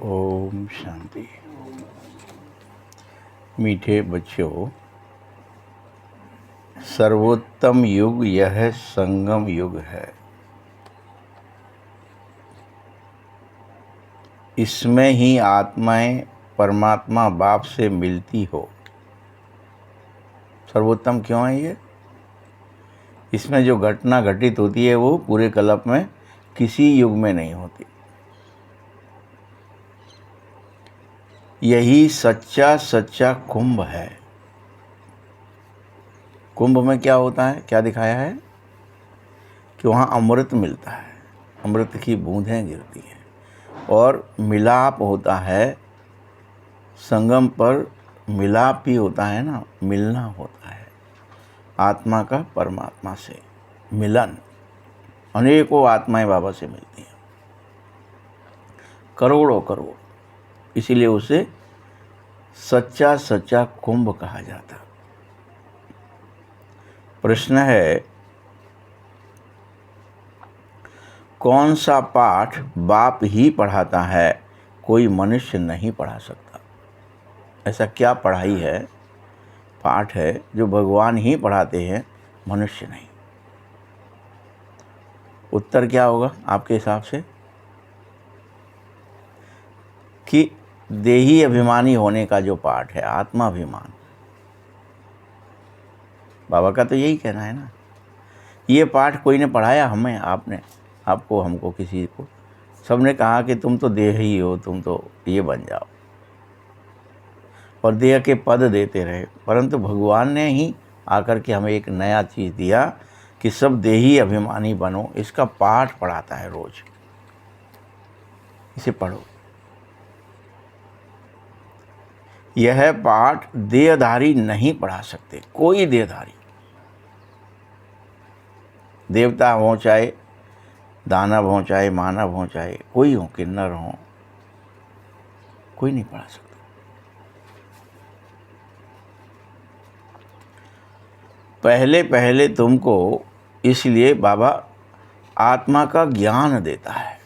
ओम शांति। मीठे बच्चों, सर्वोत्तम युग यह संगम युग है। इसमें ही आत्माएं परमात्मा बाप से मिलती हो। सर्वोत्तम क्यों है ये? इसमें जो घटना घटित होती है वो पूरे कल्प में किसी युग में नहीं होती। यही सच्चा सच्चा कुंभ है। कुंभ में क्या होता है, क्या दिखाया है कि वहाँ अमृत मिलता है, अमृत की बूंदें गिरती हैं और मिलाप होता है। संगम पर मिलाप ही होता है ना, मिलना होता है आत्मा का परमात्मा से मिलन। अनेकों आत्माएं बाबा से मिलती हैं, करोड़ों करोड़। इसीलिए उसे सच्चा सच्चा कुंभ कहा जाता। प्रश्न है, कौन सा पाठ बाप ही पढ़ाता है, कोई मनुष्य नहीं पढ़ा सकता? ऐसा क्या पढ़ाई है, पाठ है जो भगवान ही पढ़ाते हैं, मनुष्य नहीं? उत्तर क्या होगा आपके हिसाब से? कि देही अभिमानी होने का जो पाठ है, आत्माभिमान। बाबा का तो यही कहना है ना। ये पाठ कोई ने पढ़ाया? हमें, आपने, आपको, हमको, किसी को? सबने कहा कि तुम तो देह ही हो, तुम तो ये बन जाओ, और देह के पद देते रहे। परंतु भगवान ने ही आकर के हमें एक नया चीज़ दिया कि सब देही अभिमानी बनो। इसका पाठ पढ़ाता है रोज, इसे पढ़ो। यह पाठ देहधारी नहीं पढ़ा सकते, कोई देहधारी, देवता हो चाहे दानव हो चाहे मानव हो चाहे कोई हो, किन्नर हो, कोई नहीं पढ़ा सकता। पहले पहले तुमको इसलिए बाबा आत्मा का ज्ञान देता है।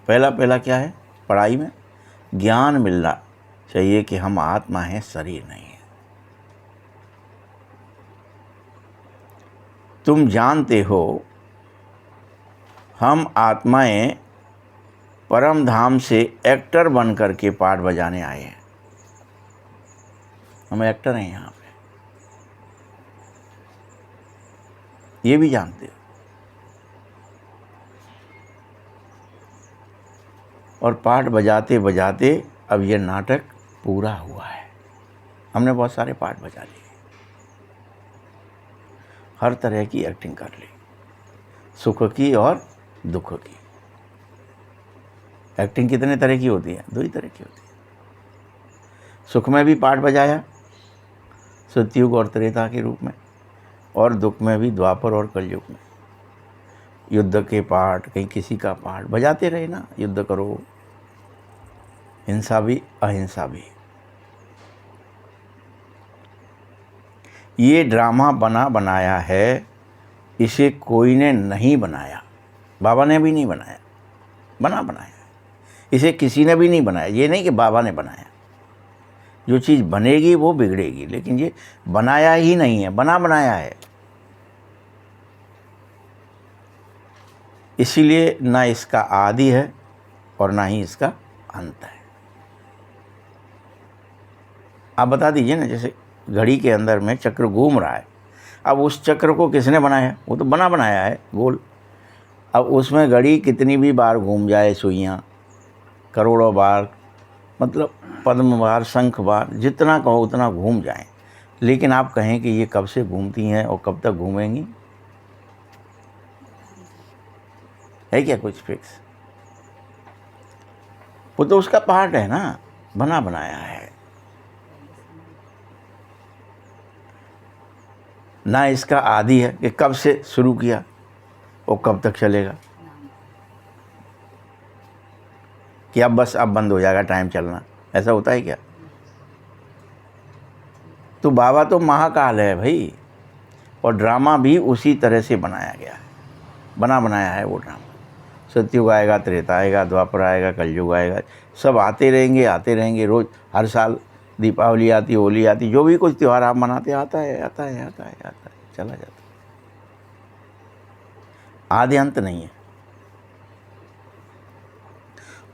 पहला पहला क्या है पढ़ाई में? ज्ञान मिलना चाहिए कि हम आत्मा हैं, शरीर नहीं है। तुम जानते हो हम आत्माएं परम धाम से एक्टर बन करके पाठ बजाने आए हैं। हम एक्टर हैं यहाँ पे, ये भी जानते हो। और पाठ बजाते बजाते अब ये नाटक पूरा हुआ है। हमने बहुत सारे पाठ बजा लिए, हर तरह की एक्टिंग कर ली, सुख की और दुख की। एक्टिंग कितने तरह की होती है? दो ही तरह की होती है। सुख में भी पाठ बजाया, सतयुग और त्रेता के रूप में, और दुख में भी द्वापर और कलयुग में। युद्ध के पाठ, कहीं किसी का पाठ बजाते रहे ना, युद्ध करो, हिंसा भी अहिंसा भी। ये ड्रामा बना बनाया है, इसे कोई ने नहीं बनाया, बाबा ने भी नहीं बनाया, बना बनाया है। इसे किसी ने भी नहीं बनाया। ये नहीं कि बाबा ने बनाया। जो चीज़ बनेगी वो बिगड़ेगी, लेकिन ये बनाया ही नहीं है, बना बनाया है। इसीलिए ना इसका आदि है और ना ही इसका अंत है। आप बता दीजिए ना, जैसे घड़ी के अंदर में चक्र घूम रहा है, अब उस चक्र को किसने बनाया? वो तो बना बनाया है, गोल। अब उसमें घड़ी कितनी भी बार घूम जाए, सुइयाँ करोड़ों बार, मतलब पद्म बार, शंख बार, जितना कहो उतना घूम जाएं, लेकिन आप कहें कि ये कब से घूमती हैं और कब तक घूमेंगी? है क्या कुछ फिक्स? वो तो उसका पार्ट है ना, बना बनाया है। ना इसका आदि है कि कब से शुरू किया और कब तक चलेगा, कि अब बस अब बंद हो जाएगा टाइम चलना। ऐसा होता है क्या? तो बाबा तो महाकाल है भाई, और ड्रामा भी उसी तरह से बनाया गया है, बना बनाया है वो ड्रामा। सतयुग आएगा, त्रेता आएगा, द्वापर आएगा, कलयुग आएगा, सब आते रहेंगे रोज़। हर साल दीपावली आती, होली आती, जो भी कुछ त्यौहार आप मनाते, आता है, चला जाता है। आदि अंत नहीं है।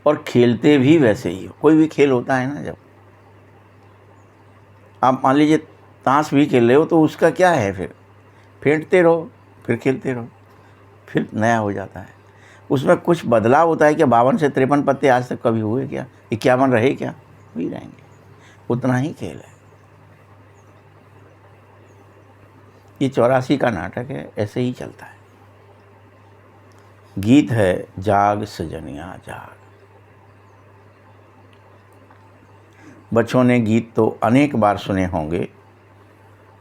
और खेलते भी वैसे ही हो। कोई भी खेल होता है ना, जब आप मान लीजिए ताश भी खेल रहे हो तो उसका क्या है, फिर फेंटते रहो, फिर खेलते रहो, फिर नया हो जाता है। उसमें कुछ बदलाव होता है कि 52 से 53 पत्ते आज तक कभी हुए क्या? 51 रहे क्या? हो ही रहेंगे। उतना ही खेल है। ये 84 का नाटक है, ऐसे ही चलता है। गीत है जाग सजनिया जाग। बच्चों ने गीत तो अनेक बार सुने होंगे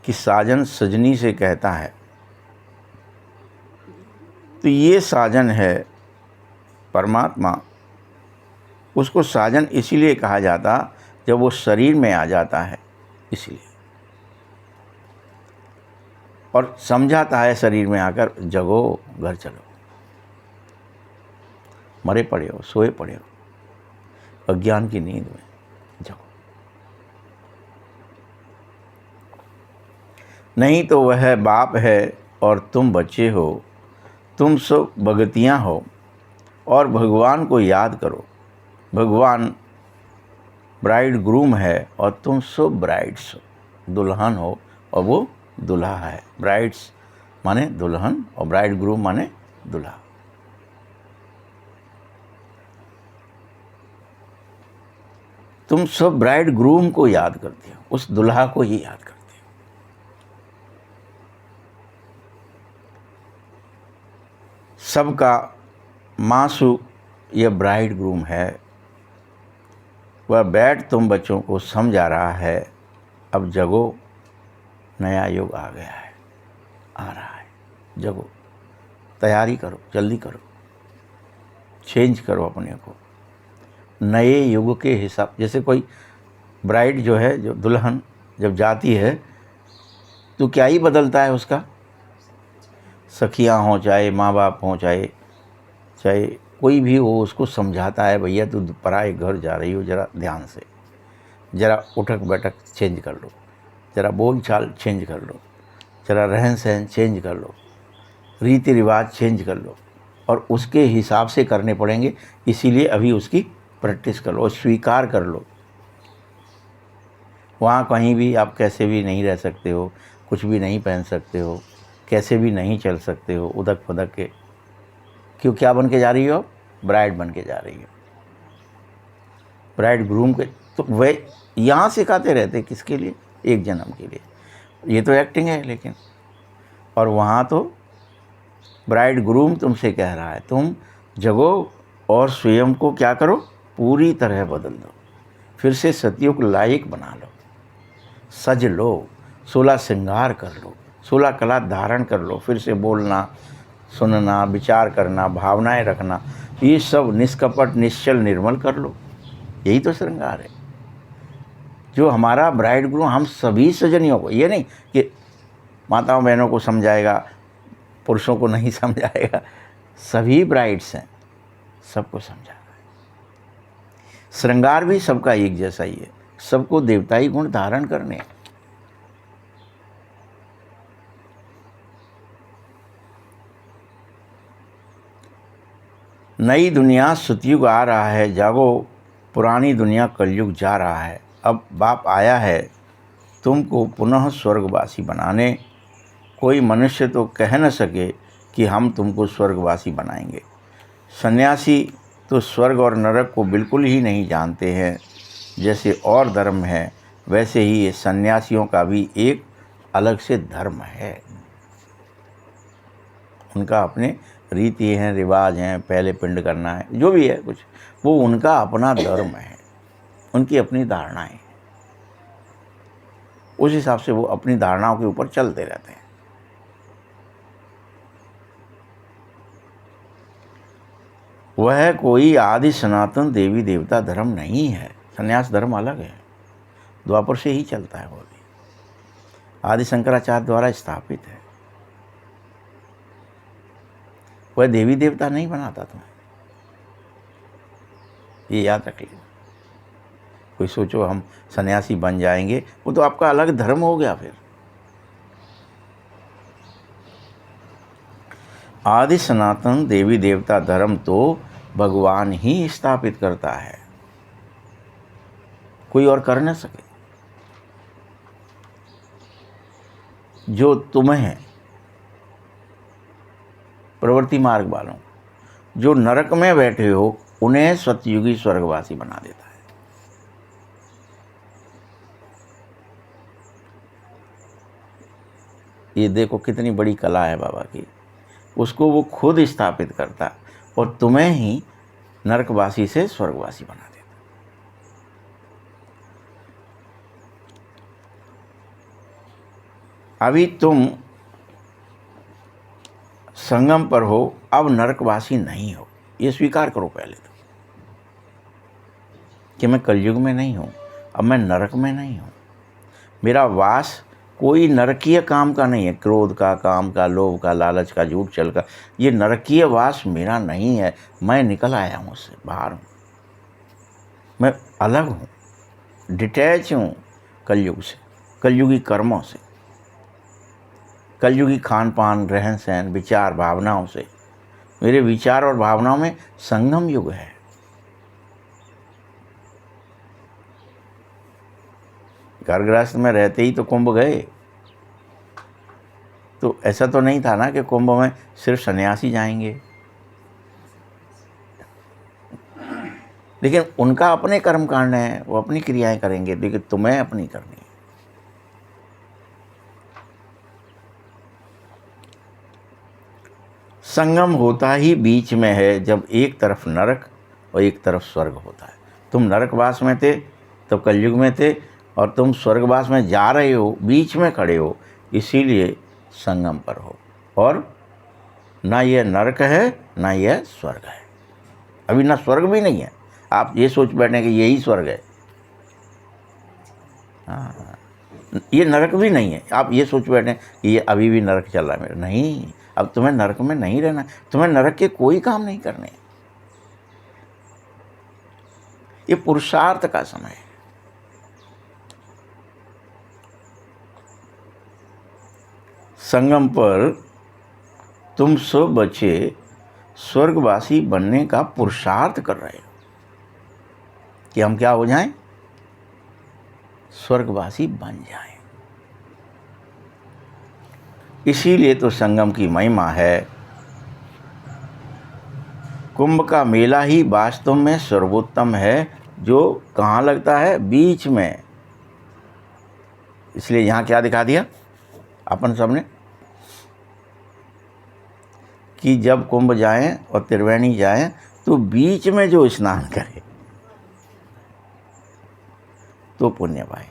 कि साजन सजनी से कहता है। तो ये साजन है परमात्मा। उसको साजन इसीलिए कहा जाता जब वो शरीर में आ जाता है, इसलिए। और समझाता है शरीर में आकर, जगो घर चलो, मरे पड़े हो, सोए पड़े हो अज्ञान की नींद में, जगो। नहीं तो वह बाप है और तुम बच्चे हो, तुम सब भगतियाँ हो और भगवान को याद करो। भगवान ब्राइड ग्रूम है और तुम सब ब्राइड्स हो, दुल्हन हो और वो दुल्हा है। ब्राइड्स माने दुल्हन और ब्राइड ग्रूम माने दुल्हा। तुम सब ब्राइड ग्रूम को याद करते हो, उस दुल्हा को ही याद करते हो। सबका मासू यह ब्राइड ग्रूम है। वह बैठ तुम बच्चों को समझा रहा है, अब जगो, नया युग आ गया है, आ रहा है, जगो, तैयारी करो, जल्दी करो, चेंज करो अपने को नए युग के हिसाब। जैसे कोई ब्राइड जो है, जो दुल्हन जब जाती है तो क्या ही बदलता है उसका। सखियाँ हों, चाहे माँ बाप हों, चाहे कोई भी हो, उसको समझाता है, भैया तू पराए घर जा रही हो, ज़रा ध्यान से, ज़रा उठक बैठक चेंज कर लो, ज़रा बोल चाल चेंज कर लो, ज़रा रहन सहन चेंज कर लो, रीति रिवाज चेंज कर लो। और उसके हिसाब से करने पड़ेंगे, इसीलिए अभी उसकी प्रैक्टिस कर लो और स्वीकार कर लो। वहाँ कहीं भी आप कैसे भी नहीं रह सकते हो, कुछ भी नहीं पहन सकते हो, कैसे भी नहीं चल सकते हो उधक फुदक के। क्यों, क्या बन के जा रही हो? ब्राइड बन के जा रही हो, ब्राइड ग्रूम के। तो वे यहाँ सिखाते रहते, किसके लिए? एक जन्म के लिए। ये तो एक्टिंग है, लेकिन और वहाँ तो ब्राइड ग्रूम तुमसे कह रहा है, तुम जगो और स्वयं को क्या करो, पूरी तरह बदल दो, फिर से सतयुग लायक बना लो, सज लो, 16 श्रृंगार कर लो, 16 कला धारण कर लो, फिर से बोलना, सुनना, विचार करना, भावनाएं रखना, ये सब निष्कपट निश्चल निर्मल कर लो। यही तो श्रृंगार है जो हमारा ब्राइड ग्रूम हम सभी सजनियों को, ये नहीं कि माताओं बहनों को समझाएगा, पुरुषों को नहीं समझाएगा, सभी ब्राइड्स हैं, सबको समझा रहा है। श्रृंगार भी सबका एक जैसा ही है, सबको देवताई गुण धारण करने। नई दुनिया सतयुग आ रहा है, जागो, पुरानी दुनिया कलयुग जा रहा है। अब बाप आया है तुमको पुनः स्वर्गवासी बनाने। कोई मनुष्य तो कह न सके कि हम तुमको स्वर्गवासी बनाएंगे। सन्यासी तो स्वर्ग और नरक को बिल्कुल ही नहीं जानते हैं। जैसे और धर्म है, वैसे ही ये सन्यासियों का भी एक अलग से धर्म है। उनका अपने रीति हैं, रिवाज हैं, पहले पिंड करना है, जो भी है कुछ, वो उनका अपना धर्म है, उनकी अपनी धारणाएं हैं। उस हिसाब से वो अपनी धारणाओं के ऊपर चलते रहते हैं। वह कोई आदि सनातन देवी देवता धर्म नहीं है। संन्यास धर्म अलग है, द्वापर से ही चलता है। वो भी आदि शंकराचार्य द्वारा स्थापित है। वह देवी देवता नहीं बनाता तुम्हें, ये याद रख लेना। कोई सोचो हम सन्यासी बन जाएंगे, वो तो आपका अलग धर्म हो गया। फिर आदि सनातन देवी देवता धर्म तो भगवान ही स्थापित करता है, कोई और कर न सके। जो तुम्हें प्रवृत्ति मार्ग वालों, जो नरक में बैठे हो, उन्हें सतयुगी स्वर्गवासी बना देता है। ये देखो कितनी बड़ी कला है बाबा की। उसको वो खुद स्थापित करता और तुम्हें ही नरकवासी से स्वर्गवासी बना देता। अभी तुम संगम पर हो, अब नरकवासी नहीं हो, ये स्वीकार करो पहले तो, कि मैं कलयुग में नहीं हूँ, अब मैं नरक में नहीं हूँ। मेरा वास कोई नरकीय काम का नहीं है, क्रोध का, काम का, लोभ का, लालच का, झूठ छल का। ये नरकीय वास मेरा नहीं है। मैं निकल आया हूँ, उससे बाहर हूँ, मैं अलग हूँ, डिटैच हूँ कलयुग से, कलयुगी कर्मों से, कलयुगी खान पान, रहन सहन, विचार भावनाओं से। मेरे विचार और भावनाओं में संगम युग है। घर गृहस्थ में रहते ही तो कुंभ गए, तो ऐसा तो नहीं था ना कि कुंभ में सिर्फ सन्यासी जाएंगे। लेकिन उनका अपने कर्म कांड है, वो अपनी क्रियाएं करेंगे, लेकिन तुम्हें अपनी करनी है। संगम होता ही बीच में है, जब एक तरफ नरक और एक तरफ स्वर्ग होता है। तुम नरकवास में थे तो कलयुग में थे, और तुम स्वर्गवास में जा रहे हो, बीच में खड़े हो, इसीलिए संगम पर हो। और ना यह नरक है ना यह स्वर्ग है। अभी ना स्वर्ग भी नहीं है, आप ये सोच बैठे कि यही स्वर्ग है। हाँ, ये नरक भी नहीं है, आप ये सोच बैठे कि ये अभी भी नरक चल रहा है मेरा। नहीं, अब तुम्हें नरक में नहीं रहना, तुम्हें नरक के कोई काम नहीं करने। ये पुरुषार्थ का समय है। संगम पर तुम सब बच्चे स्वर्गवासी बनने का पुरुषार्थ कर रहे हो कि हम क्या हो जाएं, स्वर्गवासी बन जाएं। इसीलिए तो संगम की महिमा है। कुंभ का मेला ही वास्तव में सर्वोत्तम है, जो कहाँ लगता है, बीच में। इसलिए यहाँ क्या दिखा दिया अपन सबने, कि जब कुंभ जाएं और त्रिवेणी जाएं तो बीच में जो स्नान करे तो पुण्य पाए।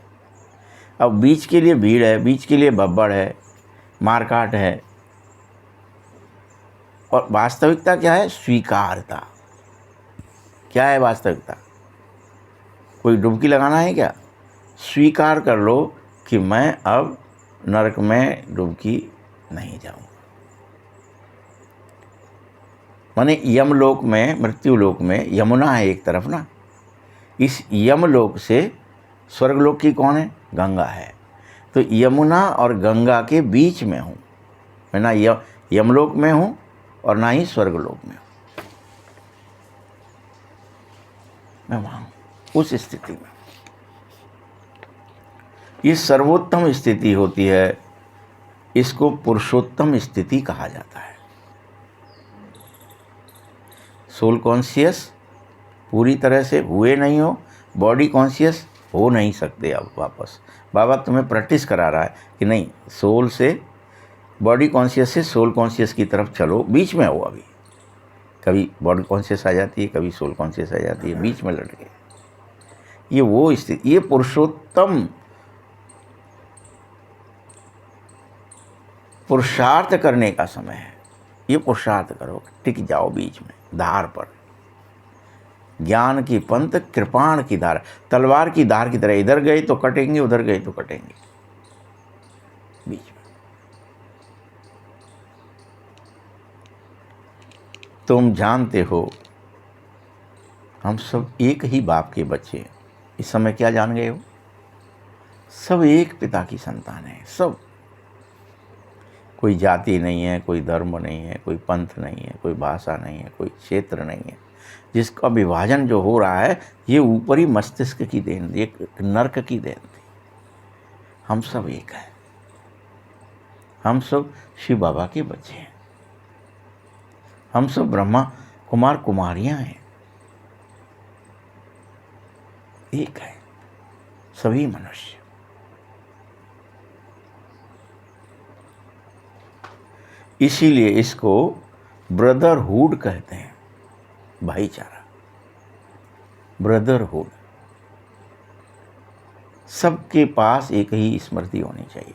अब बीच के लिए भीड़ है, बीच के लिए भब्बड़ है, मारकाट है, और वास्तविकता क्या है, स्वीकारता। क्या है वास्तविकता? कोई डुबकी लगाना है क्या? स्वीकार कर लो कि मैं अब नरक में डुबकी नहीं जाऊंगा। माने यमलोक में, मृत्युलोक में यमुना है एक तरफ ना, इस यमलोक से स्वर्गलोक की कौन है, गंगा है। तो यमुना और गंगा के बीच में हूँ मैं, ना यमलोक में हूँ और ना ही स्वर्गलोक में हूँ, मैं वहाँ हूँ, उस स्थिति में। ये सर्वोत्तम स्थिति होती है, इसको पुरुषोत्तम स्थिति कहा जाता है। सोल कॉन्शियस पूरी तरह से हुए नहीं हो, बॉडी कॉन्शियस हो नहीं सकते। अब वापस बाबा तुम्हें प्रैक्टिस करा रहा है कि नहीं, सोल से, बॉडी कॉन्शियस से सोल कॉन्शियस की तरफ चलो, बीच में हो। अभी कभी बॉडी कॉन्शियस आ जाती है, कभी सोल कॉन्शियस आ जाती है, बीच में लट गए। ये वो स्थिति, ये पुरुषोत्तम पुरुषार्थ करने का समय है। ये पुरुषार्थ करो, टिक जाओ बीच में, धार पर। ज्ञान की पंथ, कृपाण की धार, तलवार की धार की तरह, इधर गए तो कटेंगे, उधर गए तो कटेंगे, बीच में। तुम जानते हो हम सब एक ही बाप के बच्चे हैं। इस समय क्या जान गए हो? सब एक पिता की संतान है। सब, कोई जाति नहीं है, कोई धर्म नहीं है, कोई पंथ नहीं है, कोई भाषा नहीं है, कोई क्षेत्र नहीं है। जिसका विभाजन जो हो रहा है ये ऊपरी मस्तिष्क की देन, एक नर्क की देन थी। हम सब एक हैं। हम सब शिव बाबा के बच्चे हैं। हम सब ब्रह्मा कुमार कुमारियां हैं। एक है सभी मनुष्य। इसीलिए इसको ब्रदरहुड कहते हैं, भाईचारा, ब्रदरहुड। सबके पास एक ही स्मृति होनी चाहिए।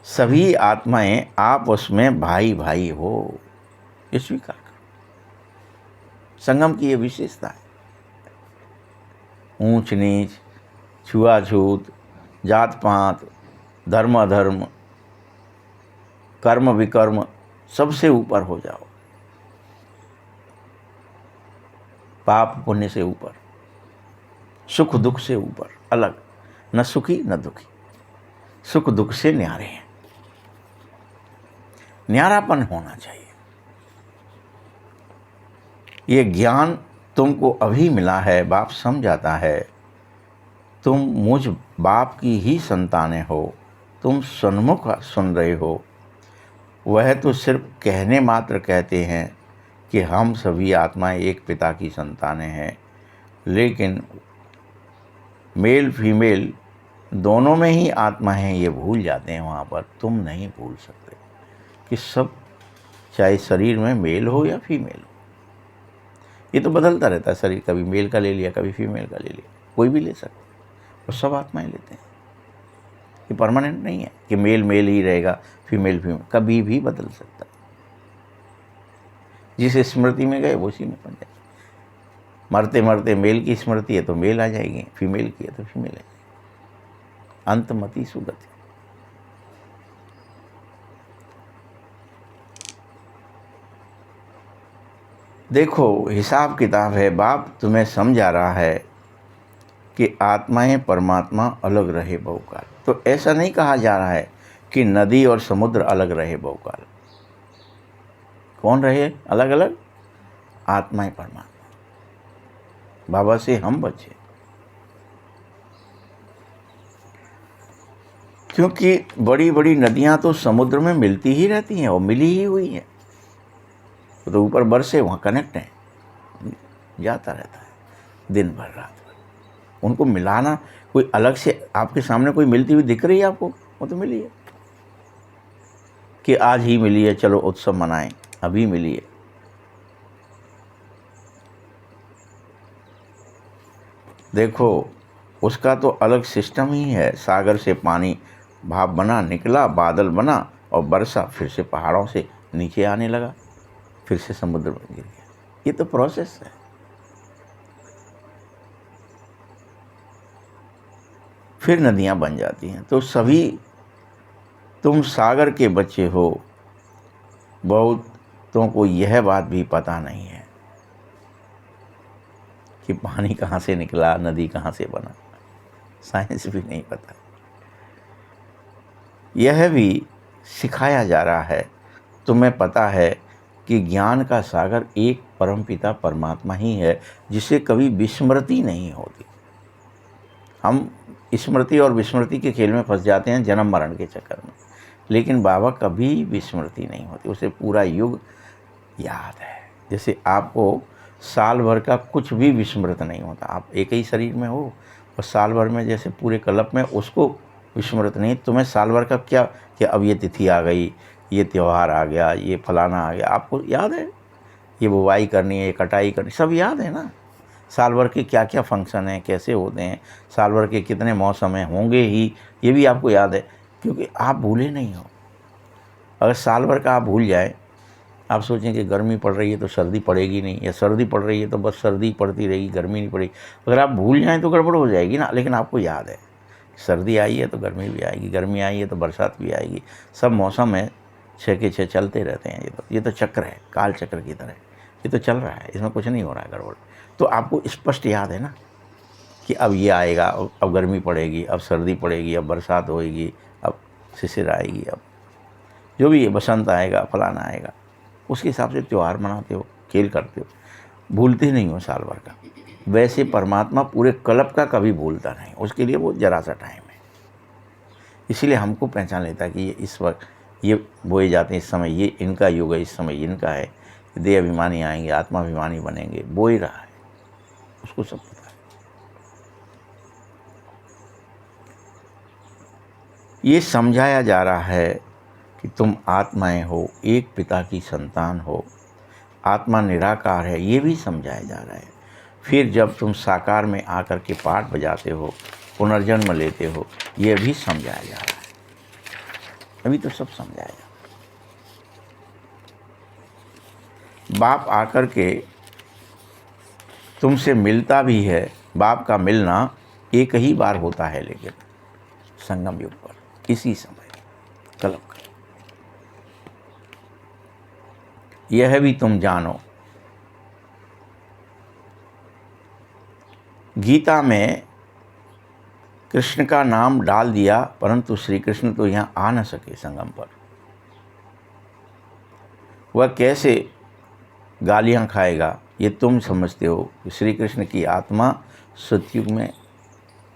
सभी आत्माएं आपस में भाई भाई हो, ये स्वीकार करो। संगम की ये विशेषता है। ऊंच नीच, छुआछूत, जात पात, धर्म अधर्म, कर्म विकर्म, सबसे ऊपर हो जाओ। पाप पुण्य से ऊपर, सुख दुख से ऊपर, अलग, न सुखी न दुखी, सुख दुख से न्यारे हैं। न्यारापन होना चाहिए। ये ज्ञान तुमको अभी मिला है, बाप समझाता है। तुम मुझ बाप की ही संतानें हो। तुम सन्मुख सुन रहे हो। वह तो सिर्फ कहने मात्र कहते हैं कि हम सभी आत्माएं एक पिता की संतानें हैं, लेकिन मेल फीमेल दोनों में ही आत्मा है ये भूल जाते हैं। वहाँ पर तुम नहीं भूल सकते कि सब, चाहे शरीर में मेल हो या फीमेल हो, ये तो बदलता रहता है शरीर। कभी मेल का ले लिया, कभी फीमेल का ले लिया, कोई भी ले सकता है। और सब आत्माएं लेते हैं। ये परमानेंट नहीं है कि मेल मेल ही रहेगा, फीमेल फीमेल, कभी भी बदल सकता है। जिस स्मृति में गए वो उसी में बन जाए। मरते मरते मेल की स्मृति है तो मेल आ जाएगी, फीमेल की है तो फीमेल आ जाएगी। अंतमति सुगति। देखो, हिसाब किताब है। बाप तुम्हें समझा रहा है कि आत्माएं परमात्मा अलग रहे बहुकाल। तो ऐसा नहीं कहा जा रहा है कि नदी और समुद्र अलग रहे बहुकाल। कौन रहे अलग अलग? आत्माएं परमात्मा। बाबा से हम बचे, क्योंकि बड़ी बड़ी नदियां तो समुद्र में मिलती ही रहती हैं और मिली ही हुई हैं। तो ऊपर बरसे वहाँ कनेक्ट है, जाता रहता है दिन भर रात भर। उनको मिलाना, कोई अलग से आपके सामने कोई मिलती हुई दिख रही है आपको? वो तो मिली है कि आज ही मिली है, चलो उत्सव मनाएं, अभी मिली है। देखो, उसका तो अलग सिस्टम ही है। सागर से पानी भाप बना, निकला, बादल बना और बरसा, फिर से पहाड़ों से नीचे आने लगा, फिर से समुद्र में गिर गया। ये तो प्रोसेस है। फिर नदियां बन जाती हैं। तो सभी तुम सागर के बच्चे हो। बहुतों को यह बात भी पता नहीं है कि पानी कहाँ से निकला, नदी कहाँ से बना। साइंस भी नहीं पता। यह भी सिखाया जा रहा है। तुम्हें पता है कि ज्ञान का सागर एक परमपिता परमात्मा ही है, जिसे कभी विस्मृति नहीं होती। हम स्मृति और विस्मृति के खेल में फंस जाते हैं जन्म मरण के चक्कर में, लेकिन बाबा कभी विस्मृति नहीं होती। उसे पूरा युग याद है। जैसे आपको साल भर का कुछ भी विस्मृत नहीं होता। आप एक ही शरीर में हो और साल भर में जैसे पूरे कल्प में उसको विस्मृत नहीं। तुम्हें साल भर का क्या कि अब ये तिथि आ गई, ये त्यौहार आ गया, ये फलाना आ गया, आपको याद है। ये बुवाई करनी है, ये कटाई करनी, सब याद है ना। साल भर के क्या क्या फंक्शन हैं, कैसे होते हैं, साल भर के कितने मौसम हैं, होंगे ही, ये भी आपको याद है, क्योंकि आप भूले नहीं हो। अगर साल भर का आप भूल जाए, आप सोचें कि गर्मी पड़ रही है तो सर्दी पड़ेगी नहीं, या सर्दी पड़ रही है तो बस सर्दी पड़ती रहेगी, गर्मी नहीं पड़ेगी। अगर आप भूल जाएं तो गड़बड़ हो जाएगी ना। लेकिन आपको याद है, सर्दी आई है तो गर्मी भी आएगी, गर्मी आई है तो बरसात भी आएगी। सब मौसम है, 6 के 6 चलते रहते हैं। ये तो चक्र है, काल चक्र की तरह। ये तो चल रहा है, इसमें कुछ नहीं हो रहा है गड़बड़। तो आपको स्पष्ट याद है ना कि अब ये आएगा, अब गर्मी पड़ेगी, अब सर्दी पड़ेगी, अब बरसात होएगी, अब शिशिर आएगी, अब जो भी है, बसंत आएगा, फलाना आएगा। उसके हिसाब से त्यौहार मनाते हो, खेल करते हो, भूलते नहीं हो साल भर का। वैसे परमात्मा पूरे कल्प का कभी भूलता नहीं, उसके लिए वो जरा सा टाइम है। इसीलिए हमको पहचान लेता है कि ये इस वक्त ये बोए जाते हैं, इस समय ये इनका युग है, इस समय इनका है, देह अभिमानी आएंगे, आत्माभिमानी बनेंगे, बो ही रहा है, उसको सब पता है। ये समझाया जा रहा है कि तुम आत्माएं हो, एक पिता की संतान हो, आत्मा निराकार है, ये भी समझाया जा रहा है। फिर जब तुम साकार में आकर के पाठ बजाते हो, पुनर्जन्म लेते हो, ये भी समझाया जा रहा है। अभी तो सब समझाया जा रहा है। बाप आकर के तुमसे मिलता भी है, बाप का मिलना एक ही बार होता है, लेकिन संगम युग पर, इसी समय कल्प का। यह भी तुम जानो, गीता में कृष्ण का नाम डाल दिया, परंतु श्री कृष्ण तो यहाँ आ न सके संगम पर। वह कैसे गालियाँ खाएगा, ये तुम समझते हो कि श्री कृष्ण की आत्मा सतयुग में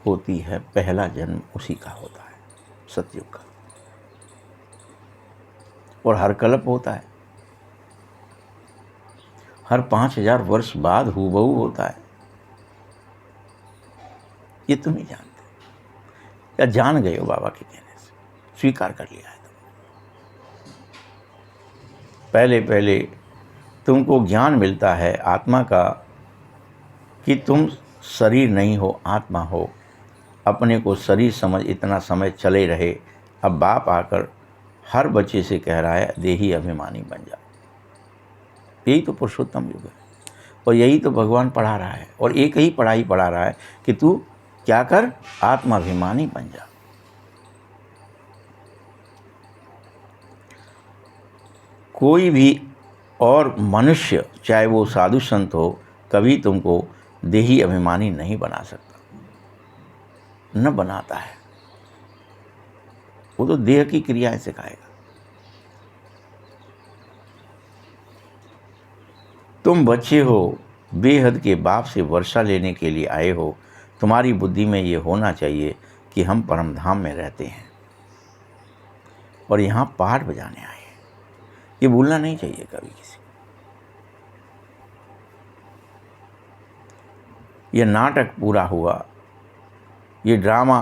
होती है, पहला जन्म उसी का होता है, सतयुग का, और हर कल्प होता है, हर 5000 वर्ष बाद हूबहू होता है। ये तुम ही जानते या जान गए हो बाबा के कहने से, स्वीकार कर लिया है तुम। पहले पहले तुमको ज्ञान मिलता है आत्मा का कि तुम शरीर नहीं हो, आत्मा हो। अपने को शरीर समझ इतना समय चले रहे, अब बाप आकर हर बच्चे से कह रहा है देही अभिमानी बन जा। यही तो पुरुषोत्तम युग है, और यही तो भगवान पढ़ा रहा है, और एक ही पढ़ाई पढ़ा रहा है कि तू क्या कर, आत्माभिमानी बन जा। कोई भी और मनुष्य, चाहे वो साधु संत हो, कभी तुमको देही अभिमानी नहीं बना सकता, न बनाता है। वो तो देह की क्रियाएं सिखाएगा। तुम बच्चे हो, बेहद के बाप से वर्षा लेने के लिए आए हो। तुम्हारी बुद्धि में ये होना चाहिए कि हम परमधाम में रहते हैं और यहाँ पाठ बजाने आए हैं। ये भूलना नहीं चाहिए कभी किसी को। ये नाटक पूरा हुआ, ये ड्रामा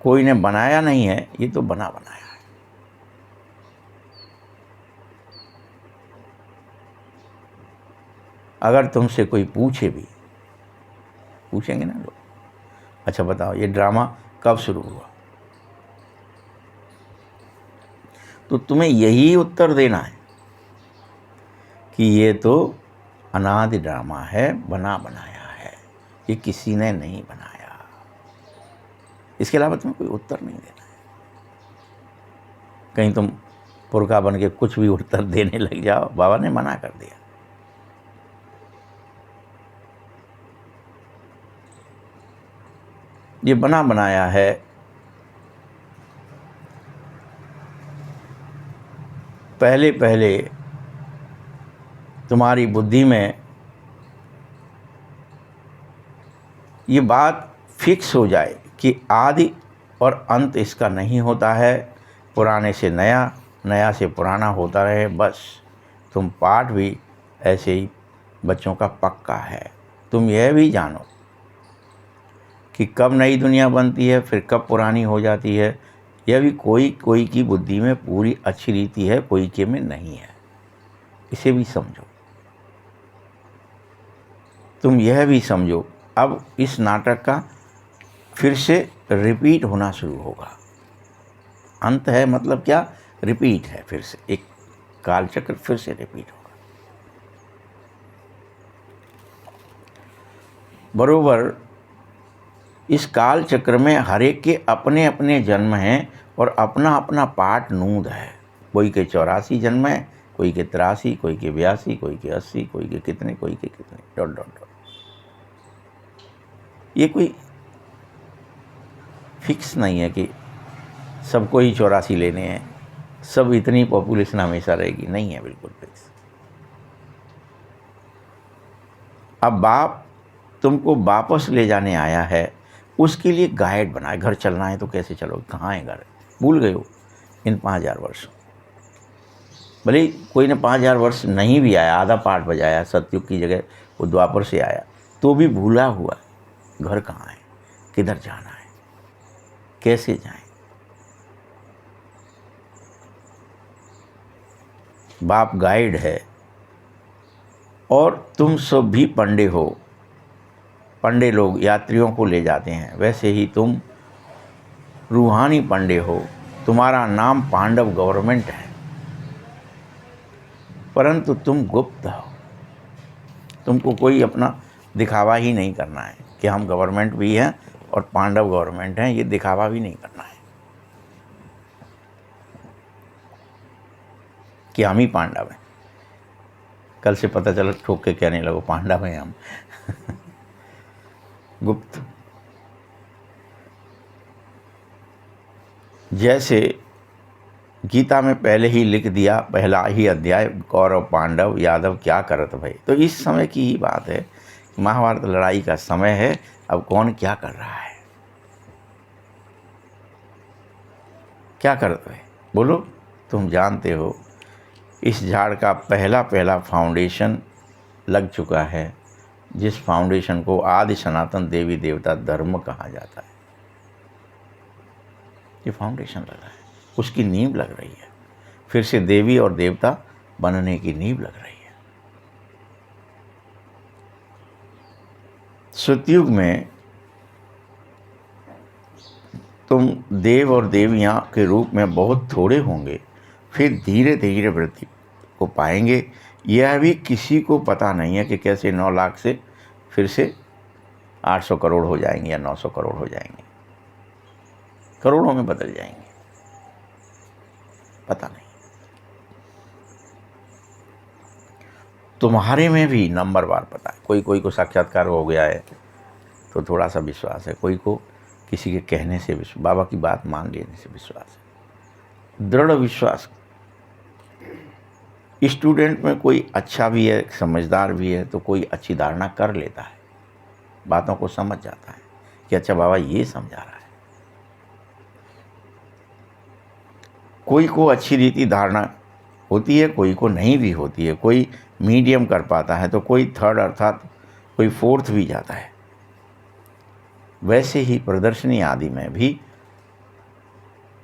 कोई ने बनाया नहीं है, ये तो बना बनाया है। अगर तुमसे कोई पूछे भी, पूछेंगे ना लोग, अच्छा बताओ ये ड्रामा कब शुरू हुआ, तो तुम्हें यही उत्तर देना है कि ये तो अनादि ड्रामा है, बना बनाया है, ये किसी ने नहीं बनाया। इसके अलावा तुम्हें कोई उत्तर नहीं देना है। कहीं तुम पुरखा बन के कुछ भी उत्तर देने लग जाओ, बाबा ने मना कर दिया। ये बना बनाया है। पहले पहले तुम्हारी बुद्धि में ये बात फिक्स हो जाए कि आदि और अंत इसका नहीं होता है, पुराने से नया, नया से पुराना होता रहे, बस तुम पाठ भी ऐसे ही बच्चों का पक्का है। तुम यह भी जानो कि कब नई दुनिया बनती है, फिर कब पुरानी हो जाती है, यह भी कोई कोई की बुद्धि में पूरी अच्छी रीति है, कोई के में नहीं है। इसे भी समझो। तुम यह भी समझो, अब इस नाटक का फिर से रिपीट होना शुरू होगा। अंत है मतलब क्या, रिपीट है, फिर से एक कालचक्र फिर से रिपीट होगा। बरोबर इस काल चक्र में हर एक के अपने अपने जन्म हैं और अपना अपना पाठ नूंद है। कोई के 84 जन्म है, कोई के 83, कोई के 82, कोई के 80, कोई के कितने, कोई के कितने, डॉट डॉट डॉट। ये कोई फिक्स नहीं है कि सबको ही 84 लेने हैं, सब इतनी पॉपुलेशन हमेशा रहेगी, नहीं है बिल्कुल फिक्स। अब बाप तुमको वापस ले जाने आया है, उसके लिए गाइड बनाए। घर चलना है तो कैसे चलोगे, कहाँ है घर, भूल गए हो इन 5000 वर्ष। भले ही कोई ने 5000 वर्ष नहीं भी आया, आधा पाठ बजाया, सतयुग की जगह वो द्वापर से आया, तो भी भूला हुआ घर कहाँ है, किधर जाना है, कैसे जाएं। बाप गाइड है और तुम सब भी पंडे हो। पंडे लोग यात्रियों को ले जाते हैं, वैसे ही तुम रूहानी पंडे हो। तुम्हारा नाम पांडव गवर्नमेंट है, परंतु तुम गुप्त हो। तुमको कोई अपना दिखावा ही नहीं करना है कि हम गवर्नमेंट भी हैं और पांडव गवर्नमेंट हैं, ये दिखावा भी नहीं करना है कि हम ही पांडव हैं। कल से पता चला ठोक के कहने लगो पांडव हैं हम। गुप्त। जैसे गीता में पहले ही लिख दिया, पहला ही अध्याय, कौरव पांडव यादव क्या करत भाई। तो इस समय की ही बात है, महाभारत लड़ाई का समय है, अब कौन क्या कर रहा है, क्या करते हैं बोलो। तुम जानते हो इस झाड़ का पहला पहला फाउंडेशन लग चुका है, जिस फाउंडेशन को आदि सनातन देवी देवता धर्म कहा जाता है। ये फाउंडेशन लगा है, उसकी नींव लग रही है, फिर से देवी और देवता बनने की नींव लग रही है। सतयुग में तुम देव और देवियां के रूप में बहुत थोड़े होंगे, फिर धीरे धीरे वृद्धि को पाएंगे। यह भी किसी को पता नहीं है कि कैसे 9 लाख से फिर से 800 करोड़ हो जाएंगे या 900 करोड़ हो जाएंगे, करोड़ों में बदल जाएंगे, पता नहीं। तुम्हारे में भी नंबरवार पता है। कोई को साक्षात्कार हो गया है तो थोड़ा सा विश्वास है, कोई को किसी के कहने से विश्वास, बाबा की बात मान लेने से विश्वास है, दृढ़ विश्वास। स्टूडेंट में कोई अच्छा भी है, समझदार भी है, तो कोई अच्छी धारणा कर लेता है, बातों को समझ जाता है कि अच्छा बाबा ये समझा रहा है। कोई को अच्छी रीति धारणा होती है, कोई को नहीं भी होती है, कोई मीडियम कर पाता है, तो कोई थर्ड अर्थात कोई फोर्थ भी जाता है। वैसे ही प्रदर्शनी आदि में भी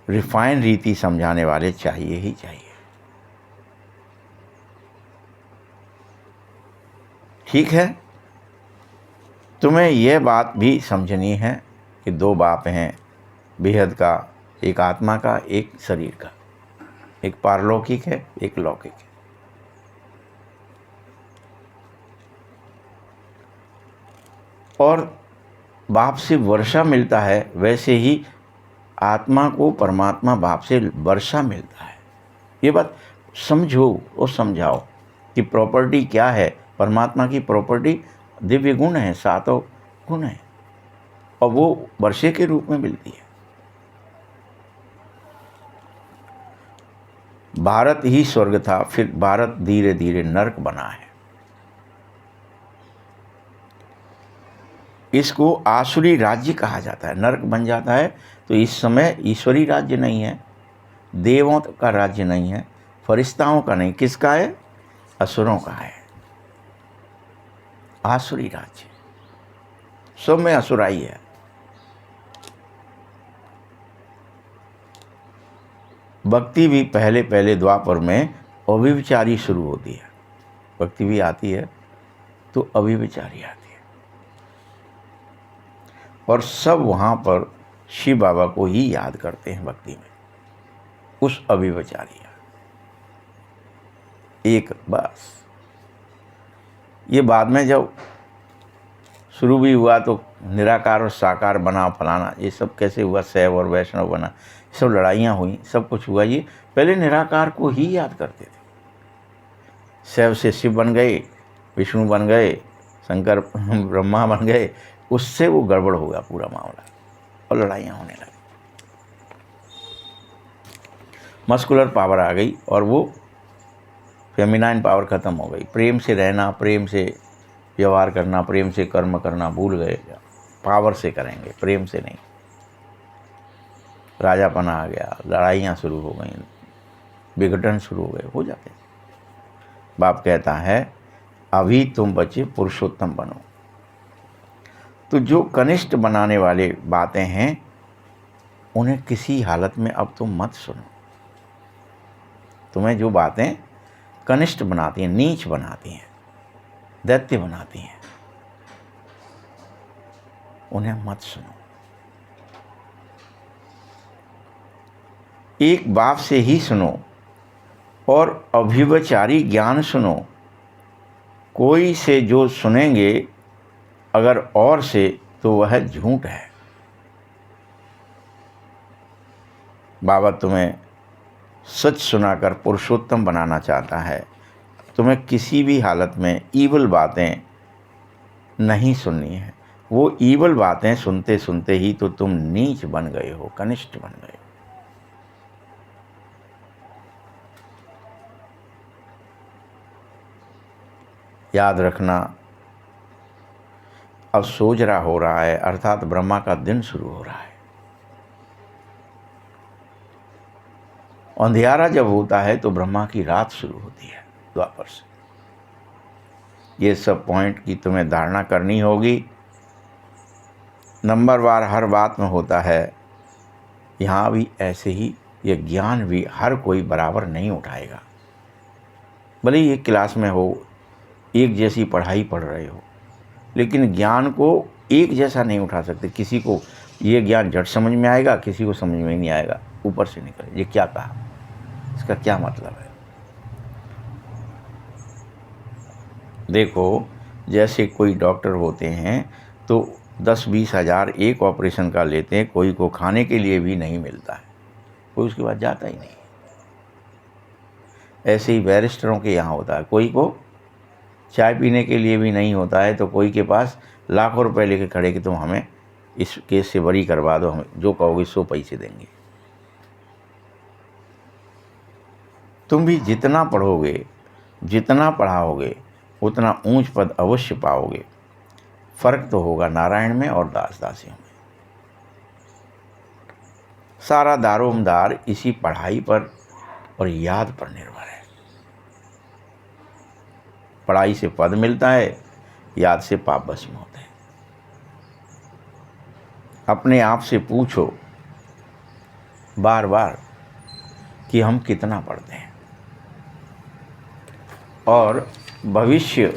रिफाइन रीति समझाने वाले चाहिए ही चाहिए। ठीक है, तुम्हें यह बात भी समझनी है कि 2 बाप हैं बेहद का, एक आत्मा का, एक शरीर का, एक पारलौकिक है, एक लौकिक है। और बाप से वर्षा मिलता है, वैसे ही आत्मा को परमात्मा बाप से वर्षा मिलता है। ये बात समझो और समझाओ कि प्रॉपर्टी क्या है। परमात्मा की प्रॉपर्टी दिव्य गुण है, 7 गुण है, और वो वर्षे के रूप में मिलती है। भारत ही स्वर्ग था, फिर भारत धीरे धीरे नरक बना है। इसको आसुरी राज्य कहा जाता है। नरक बन जाता है तो इस समय ईश्वरी राज्य नहीं है, देवों का राज्य नहीं है, फरिश्ताओं का नहीं, किसका है, असुरों का है। आसुरी राज्य, सब में असुराई है। भक्ति भी पहले पहले द्वापर में अभिविचारी शुरू होती है, भक्ति भी आती है तो अभिविचारी आती है, और सब वहाँ पर शिव बाबा को ही याद करते हैं भक्ति में, उस अभिविचारी एक बस। ये बाद में जब शुरू भी हुआ तो निराकार और साकार बना, फलाना, ये सब कैसे हुआ, शैव और वैष्णव बना, सब लड़ाइयाँ हुई, सब कुछ हुआ। ये पहले निराकार को ही याद करते थे, शैव से शिव बन गए, विष्णु बन गए, शंकर ब्रह्मा बन गए, उससे वो गड़बड़ हो गया पूरा मामला और लड़ाइयाँ होने लगी। मस्कुलर पावर आ गई और वो फेमिनाइन पावर ख़त्म हो गई। प्रेम से रहना, प्रेम से व्यवहार करना, प्रेम से कर्म करना भूल गए। पावर से करेंगे, प्रेम से नहीं। राजापना आ गया, लड़ाइयाँ शुरू हो गई, विघटन शुरू हो गए, हो जाते। बाप कहता है अभी तुम बच्चे पुरुषोत्तम बनो। तो जो कनिष्ठ बनाने वाले बातें हैं उन्हें किसी हालत में अब तुम मत सुनो। तुम्हें जो बातें कनिष्ठ बनाती हैं, नीच बनाती हैं, दैत्य बनाती हैं, उन्हें मत सुनो। एक बाप से ही सुनो और अभिव्यचारी ज्ञान सुनो। कोई से जो सुनेंगे अगर और से, तो वह झूठ है। बाबा तुम्हें सच सुनाकर पुरुषोत्तम बनाना चाहता है। तुम्हें किसी भी हालत में ईवल बातें नहीं सुननी है। वो ईवल बातें सुनते सुनते ही तो तुम नीच बन गए हो, कनिष्ठ बन गए हो। याद रखना, अब सोजरा हो रहा है, अर्थात ब्रह्मा का दिन शुरू हो रहा है। अंधियारा जब होता है तो ब्रह्मा की रात शुरू होती है द्वापर से। ये सब पॉइंट की तुम्हें धारणा करनी होगी। नंबरवार हर बात में होता है, यहाँ भी ऐसे ही। ये ज्ञान भी हर कोई बराबर नहीं उठाएगा। भले ही एक क्लास में हो, एक जैसी पढ़ाई पढ़ रहे हो, लेकिन ज्ञान को एक जैसा नहीं उठा सकते। किसी को ये ज्ञान झट समझ में आएगा, किसी को समझ में नहीं आएगा, ऊपर से निकले। ये क्या कहा, इसका क्या मतलब है। देखो, जैसे कोई डॉक्टर होते हैं तो 10-20 हज़ार एक ऑपरेशन का लेते हैं, कोई को खाने के लिए भी नहीं मिलता है, कोई उसके बाद जाता ही नहीं। ऐसे ही बैरिस्टरों के यहाँ होता है, कोई को चाय पीने के लिए भी नहीं होता है, तो कोई के पास लाखों रुपए लेके खड़े कि तुम हमें इस केस से बरी करवा दो, हमें जो कहोगे 100 पैसे देंगे। तुम भी जितना पढ़ोगे, जितना पढ़ाओगे, उतना ऊंच पद अवश्य पाओगे। फर्क तो होगा नारायण में और दास दासियों में। सारा दारोमदार इसी पढ़ाई पर और याद पर निर्भर है। पढ़ाई से पद मिलता है, याद से पाप भस्म होते हैं। अपने आप से पूछो बार बार कि हम कितना पढ़ते हैं और भविष्य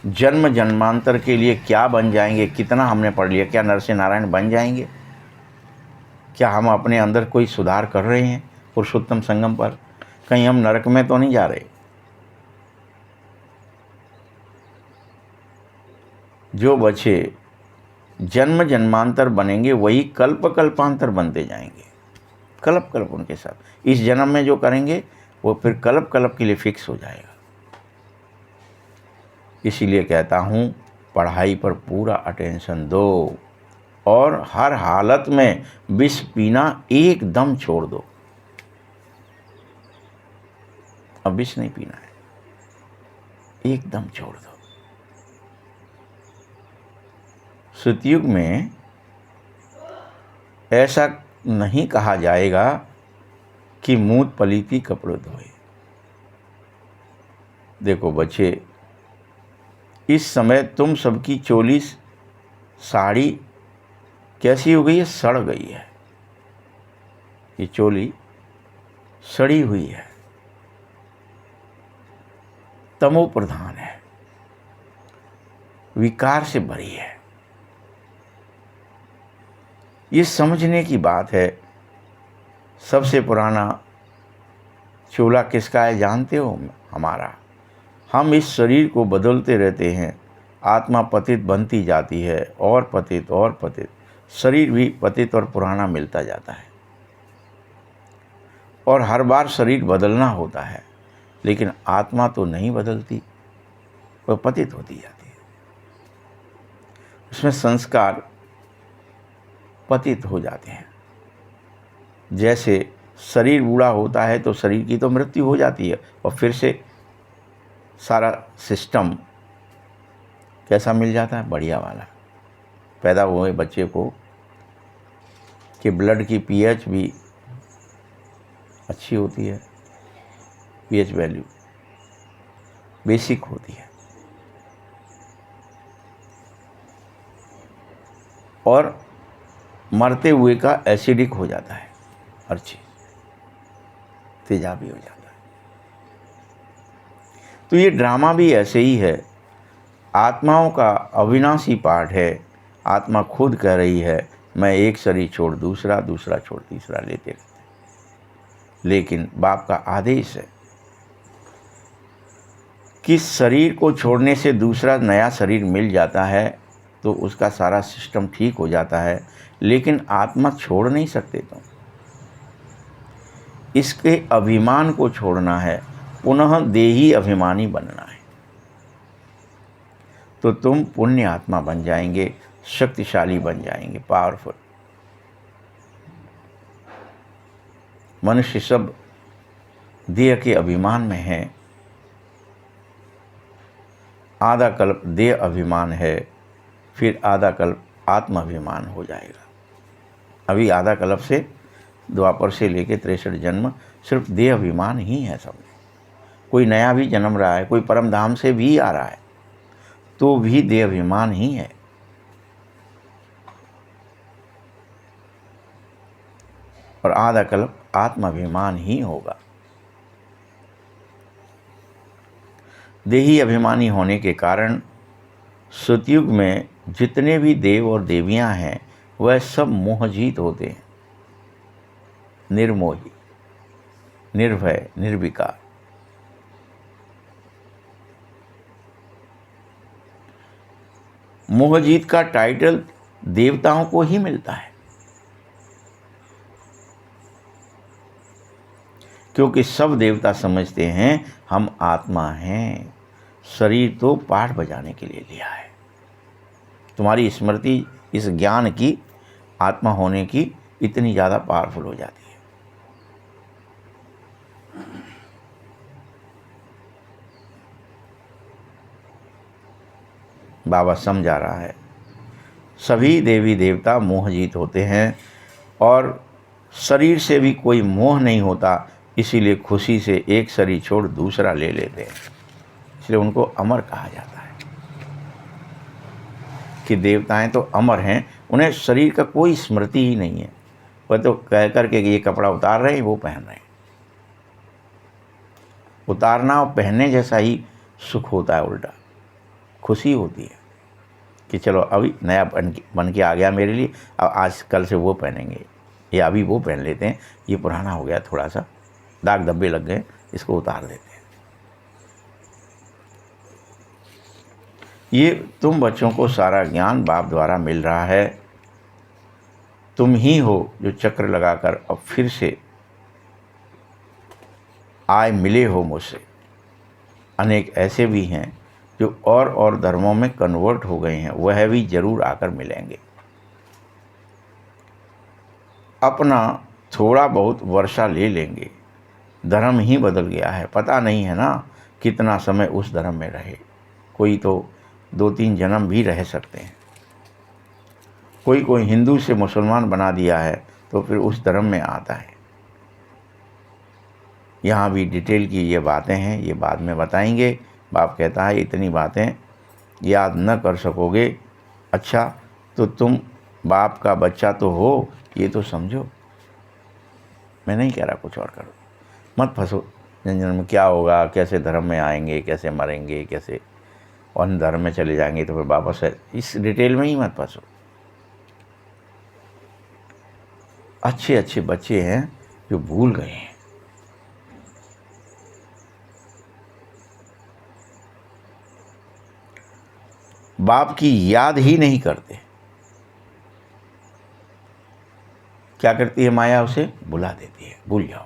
जन्म जन्मांतर के लिए क्या बन जाएंगे। कितना हमने पढ़ लिया, क्या नर से नारायण बन जाएंगे? क्या हम अपने अंदर कोई सुधार कर रहे हैं पुरुषोत्तम संगम पर? कहीं हम नरक में तो नहीं जा रहे? जो बच्चे जन्म जन्मांतर बनेंगे वही कल्प कल्पांतर बनते जाएंगे, कल्प कल्प उनके साथ। इस जन्म में जो करेंगे वो फिर कल्प कल्प के लिए फिक्स हो जाएगा। इसीलिए कहता हूँ, पढ़ाई पर पूरा अटेंशन दो और हर हालत में विष पीना एकदम छोड़ दो। अब विष नहीं पीना है, एकदम छोड़ दो। सतयुग में ऐसा नहीं कहा जाएगा कि मूत पलीती कपड़े धोए। देखो बच्चे, इस समय तुम सबकी चोली साड़ी कैसी हो गई है? सड़ गई है। ये चोली सड़ी हुई है, तमो प्रधान है, विकार से भरी है। ये समझने की बात है। सबसे पुराना चोला किसका है जानते हो? हमारा। हम इस शरीर को बदलते रहते हैं, आत्मा पतित बनती जाती है और पतित और पतित, शरीर भी पतित और पुराना मिलता जाता है और हर बार शरीर बदलना होता है। लेकिन आत्मा तो नहीं बदलती, वह पतित होती जाती है। उसमें संस्कार पतित हो जाते हैं। जैसे शरीर बूढ़ा होता है तो शरीर की तो मृत्यु हो जाती है और फिर से सारा सिस्टम कैसा मिल जाता है, बढ़िया वाला। पैदा हुए बच्चे को कि ब्लड की पीएच भी अच्छी होती है, पीएच वैल्यू बेसिक होती है, और मरते हुए का एसिडिक हो जाता है, हर चीज तेजाबी हो जाता है। तो ये ड्रामा भी ऐसे ही है, आत्माओं का अविनाशी पाठ है। आत्मा खुद कह रही है मैं एक शरीर छोड़ दूसरा, दूसरा छोड़ तीसरा लेते रहते। लेकिन बाप का आदेश है कि शरीर को छोड़ने से दूसरा नया शरीर मिल जाता है तो उसका सारा सिस्टम ठीक हो जाता है, लेकिन आत्मा छोड़ नहीं सकते तुम। इसके अभिमान को छोड़ना है, पुनः देही अभिमानी बनना है, तो तुम पुण्य आत्मा बन जाएंगे, शक्तिशाली बन जाएंगे, पावरफुल। मनुष्य सब देह के अभिमान में है। आधा कल्प देह अभिमान है, फिर आधा कल्प आत्माभिमान हो जाएगा। अभी आधा कल्प से द्वापर से लेके 63 जन्म सिर्फ देह अभिमान ही है सब में। कोई नया भी जन्म रहा है, कोई परम धाम से भी आ रहा है तो भी देह अभिमान ही है। और आधा कल्प आत्माभिमान ही होगा। देही अभिमानी होने के कारण सतयुग में जितने भी देव और देवियां हैं वह सब मोहजीत होते हैं, निर्मोही, निर्भय, निर्विकार। मोहजीत का टाइटल देवताओं को ही मिलता है, क्योंकि सब देवता समझते हैं हम आत्मा हैं, शरीर तो पाठ बजाने के लिए लिया है। तुम्हारी स्मृति इस ज्ञान की, आत्मा होने की, इतनी ज़्यादा पावरफुल हो जाती है। बाबा समझा रहा है सभी देवी देवता मोहजीत होते हैं और शरीर से भी कोई मोह नहीं होता, इसीलिए खुशी से एक शरीर छोड़ दूसरा ले लेते हैं। इसलिए उनको अमर कहा जाता है कि देवताएं तो अमर हैं, उन्हें शरीर का कोई स्मृति ही नहीं है। वह तो कह कर के ये कपड़ा उतार रहे हैं, वो पहन रहे हैं। उतारना और पहनने जैसा ही सुख होता है, उल्टा खुशी होती है कि चलो अभी नया बन के आ गया मेरे लिए, अब आज कल से वो पहनेंगे, या अभी वो पहन लेते हैं, ये पुराना हो गया, थोड़ा सा दाग धब्बे लग गए, इसको उतार देते हैं। ये तुम बच्चों को सारा ज्ञान बाप द्वारा मिल रहा है। तुम ही हो जो चक्र लगाकर अब फिर से आए मिले हो मुझसे। अनेक ऐसे भी हैं जो और धर्मों में कन्वर्ट हो गए हैं, वह भी जरूर आकर मिलेंगे। अपना थोड़ा बहुत वर्षा ले लेंगे, धर्म ही बदल गया है, पता नहीं है ना कितना समय उस धर्म में रहे। कोई तो 2-3 जन्म भी रह सकते हैं। कोई हिंदू से मुसलमान बना दिया है तो फिर उस धर्म में आता है। यहाँ भी डिटेल की ये बातें हैं, ये बाद में बताएंगे। बाप कहता है इतनी बातें याद न कर सकोगे, अच्छा तो तुम बाप का बच्चा तो हो, ये तो समझो। मैं नहीं कह रहा कुछ और करो, मत फंसो झंझट में। क्या होगा, कैसे धर्म में आएंगे, कैसे मरेंगे, कैसे और धर्म में चले जाएंगे, तो फिर वापस इस डिटेल में ही मत फंसो। अच्छे अच्छे बच्चे हैं जो भूल गए हैं। बाप की याद ही नहीं करते। क्या करती है माया? उसे बुला देती है, भूल जाओ,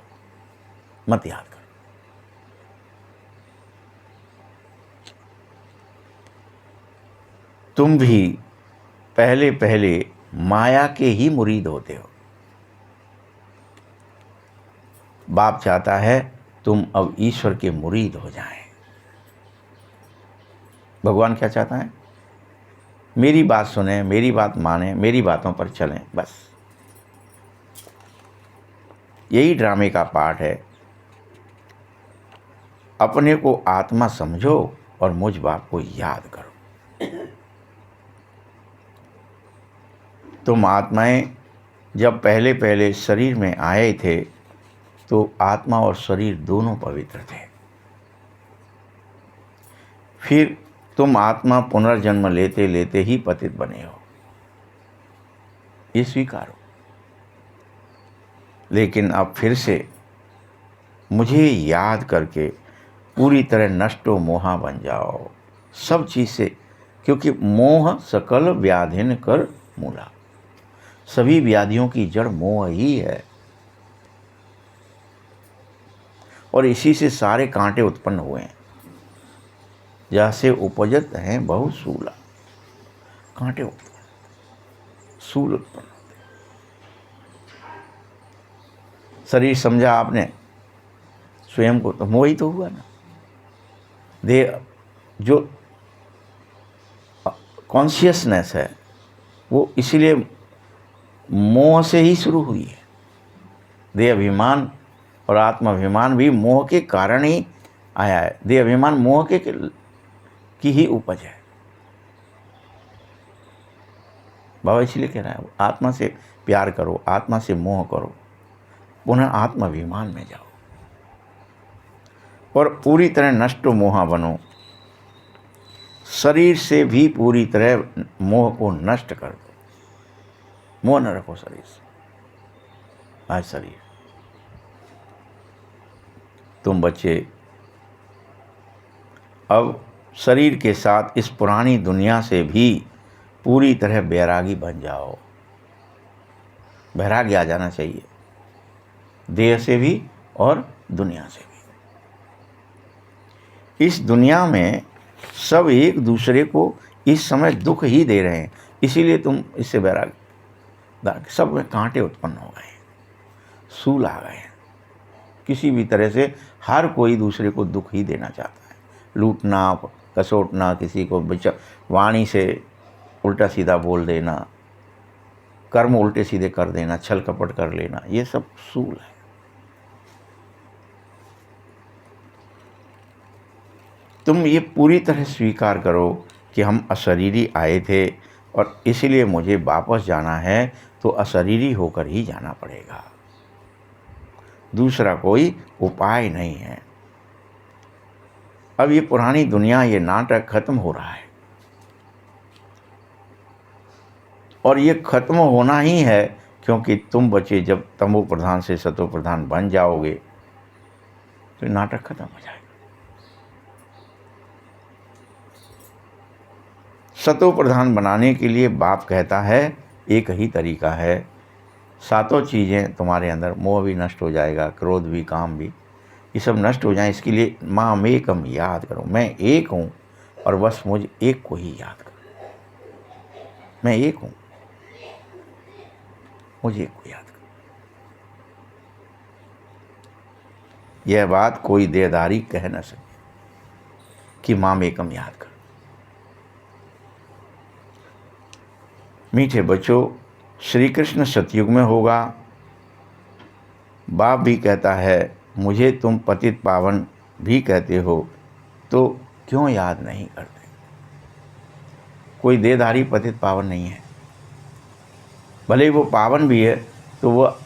मत याद करो। तुम भी पहले पहले माया के ही मुरीद होते हो। बाप चाहता है तुम अब ईश्वर के मुरीद हो जाएं। भगवान क्या चाहता है? मेरी बात सुने, मेरी बात माने, मेरी बातों पर चलें, बस यही ड्रामे का पार्ट है। अपने को आत्मा समझो और मुझ बाप को याद करो। तुम आत्माएं जब पहले पहले शरीर में आए थे तो आत्मा और शरीर दोनों पवित्र थे। फिर तुम आत्मा पुनर्जन्म लेते लेते ही पतित बने हो, ये स्वीकारो। लेकिन अब फिर से मुझे याद करके पूरी तरह नष्टो मोहा बन जाओ सब चीज़ से, क्योंकि मोह सकल व्याधिन कर मूला। सभी व्याधियों की जड़ मोह ही है और इसी से सारे कांटे उत्पन्न हुए हैं। जैसे उपजत हैं बहुत सूला, कांटे उत्पन्न, सूल उत्पन्न होते। शरीर समझा आपने स्वयं को, तो मोह ही तो हुआ ना। देह जो कॉन्शियसनेस है वो इसीलिए मोह से ही शुरू हुई है। देह अभिमान और आत्माभिमान भी मोह के कारण ही आया है। देह अभिमान मोह की ही उपज है। बाबा इसलिए कह रहा है आत्मा से प्यार करो, आत्मा से मोह करो, पुनः आत्माभिमान में जाओ और पूरी तरह नष्ट मोहा बनो। शरीर से भी पूरी तरह मोह को नष्ट कर दो। मोह न रखो शरीर से। आज शरीर, तुम बच्चे अब शरीर के साथ इस पुरानी दुनिया से भी पूरी तरह बैरागी बन जाओ। बैराग्य आ जाना चाहिए, देह से भी और दुनिया से भी। इस दुनिया में सब एक दूसरे को इस समय दुख ही दे रहे हैं, इसीलिए तुम इससे बैराग। सब में कांटे उत्पन्न हो गए, सूल आ गए। किसी भी तरह से हर कोई दूसरे को दुख ही देना चाहता है। लूटना, कसोटना, किसी को वाणी से उल्टा सीधा बोल देना, कर्म उल्टे सीधे कर देना, छल कपट कर लेना, ये सब सूल है। तुम ये पूरी तरह स्वीकार करो कि हम अशरीरी आए थे और इसलिए मुझे वापस जाना है तो अशरीरी होकर ही जाना पड़ेगा। दूसरा कोई उपाय नहीं है। अब ये पुरानी दुनिया, ये नाटक खत्म हो रहा है और ये खत्म होना ही है, क्योंकि तुम बच्चे जब तमो प्रधान से सतो प्रधान बन जाओगे तो नाटक खत्म हो जाएगा। सतो प्रधान बनाने के लिए बाप कहता है एक ही तरीका है। सातों चीज़ें तुम्हारे अंदर, मोह भी नष्ट हो जाएगा, क्रोध भी, काम भी, ये सब नष्ट हो जाए। इसके लिए माम एकम याद करो। मैं एक हूँ और बस मुझ एक को ही याद करो। मैं एक हूँ, मुझे एक को याद करो। यह बात कोई देहधारी कह न सके कि माम एकम याद करो। मीठे बच्चों, श्री कृष्ण सतयुग में होगा। बाप भी कहता है मुझे तुम पतित पावन भी कहते हो तो क्यों याद नहीं करते? कोई देहधारी पतित पावन नहीं है। भले ही वो पावन भी है तो वह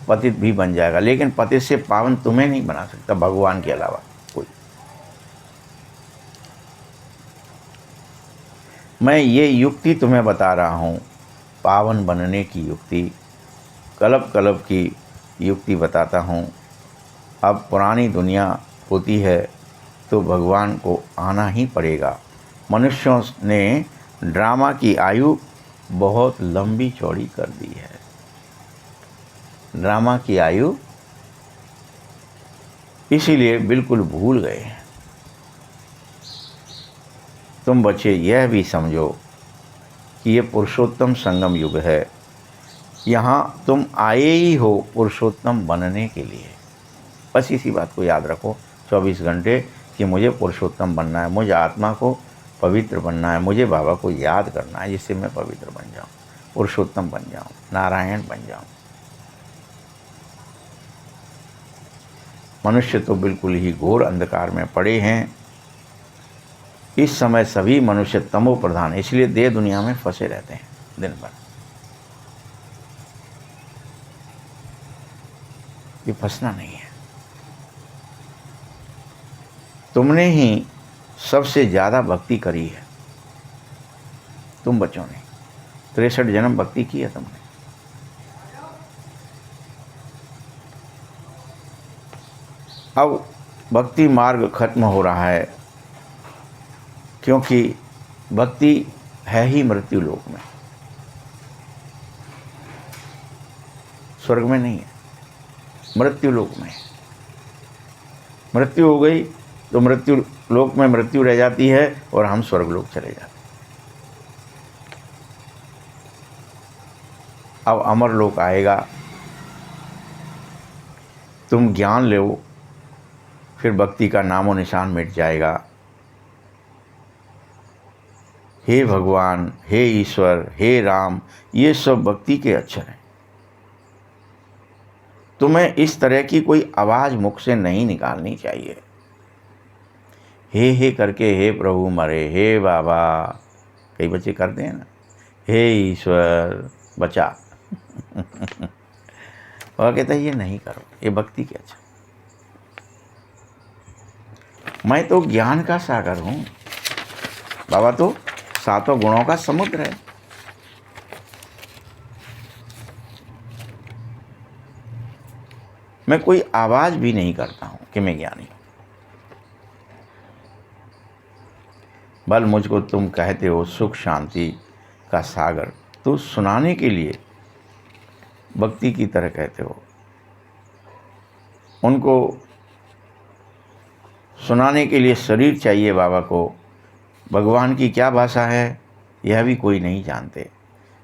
पतित भी बन जाएगा, लेकिन पतित से पावन तुम्हें नहीं बना सकता भगवान के अलावा कोई। मैं ये युक्ति तुम्हें बता रहा हूँ, पावन बनने की युक्ति, कल्प कल्प की युक्ति बताता हूँ। अब पुरानी दुनिया होती है तो भगवान को आना ही पड़ेगा। मनुष्यों ने ड्रामा की आयु बहुत लंबी चौड़ी कर दी है। ड्रामा की आयु इसीलिए बिल्कुल भूल गए हैं। तुम बच्चे यह भी समझो कि ये पुरुषोत्तम संगम युग है। यहाँ तुम आए ही हो पुरुषोत्तम बनने के लिए। बस इसी बात को याद रखो 24 घंटे कि मुझे पुरुषोत्तम बनना है, मुझे आत्मा को पवित्र बनना है, मुझे बाबा को याद करना है जिससे मैं पवित्र बन जाऊँ, पुरुषोत्तम बन जाऊँ, नारायण बन जाऊँ। मनुष्य तो बिल्कुल ही घोर अंधकार में पड़े हैं। इस समय सभी मनुष्य तमो प्रधान, इसलिए देह दुनिया में फंसे रहते हैं दिन भर। ये फंसना नहीं है। तुमने ही सबसे ज़्यादा भक्ति करी है, तुम बच्चों ने 63 जन्म भक्ति की है तुमने। अब भक्ति मार्ग खत्म हो रहा है, क्योंकि भक्ति है ही मृत्यु लोक में, स्वर्ग में नहीं है, मृत्यु लोक में। मृत्यु हो गई तो मृत्यु लोक में मृत्यु रह जाती है और हम स्वर्ग लोक चले जाते हैं। अब अमर लोक आएगा, तुम ज्ञान लो, फिर भक्ति का नामो निशान मिट जाएगा। हे भगवान, हे ईश्वर, हे राम, ये सब भक्ति के अक्षर हैं। तुम्हें इस तरह की कोई आवाज़ मुख से नहीं निकालनी चाहिए। हे करके हे प्रभु मरे, हे बाबा, कई बच्चे करते हैं ना, हे ईश्वर बचा। और कहता है ये नहीं करो, ये भक्ति के अच्छा। मैं तो ज्ञान का सागर हूँ, बाबा तो सातों गुणों का समुद्र है। मैं कोई आवाज भी नहीं करता हूं कि मैं ज्ञानी हूं। बल मुझको तुम कहते हो सुख शांति का सागर, तो सुनाने के लिए भक्ति की तरह कहते हो। उनको सुनाने के लिए शरीर चाहिए बाबा को। भगवान की क्या भाषा है यह भी कोई नहीं जानते।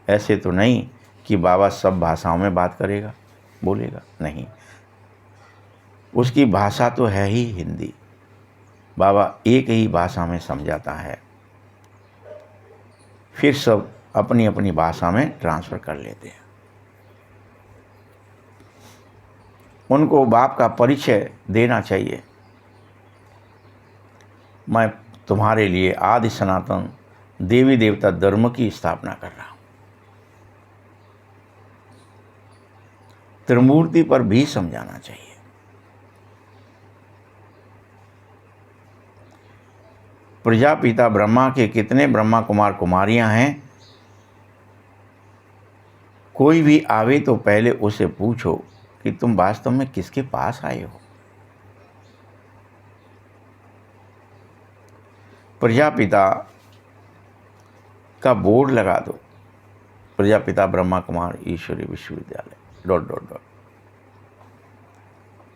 ऐसे तो नहीं कि बाबा सब भाषाओं में बात करेगा, बोलेगा, नहीं। उसकी भाषा तो है ही हिंदी। बाबा एक ही भाषा में समझाता है, फिर सब अपनी अपनी भाषा में ट्रांसफ़र कर लेते हैं। उनको बाप का परिचय देना चाहिए। मैं तुम्हारे लिए आदि सनातन देवी देवता धर्म की स्थापना कर रहा हूं। त्रिमूर्ति पर भी समझाना चाहिए। प्रजापिता ब्रह्मा के कितने ब्रह्मा कुमार कुमारियां हैं, कोई भी आवे तो पहले उसे पूछो कि तुम वास्तव में किसके पास आए हो। प्रजापिता का बोर्ड लगा दो, प्रजापिता ब्रह्मा कुमार ईश्वरी विश्वविद्यालय ...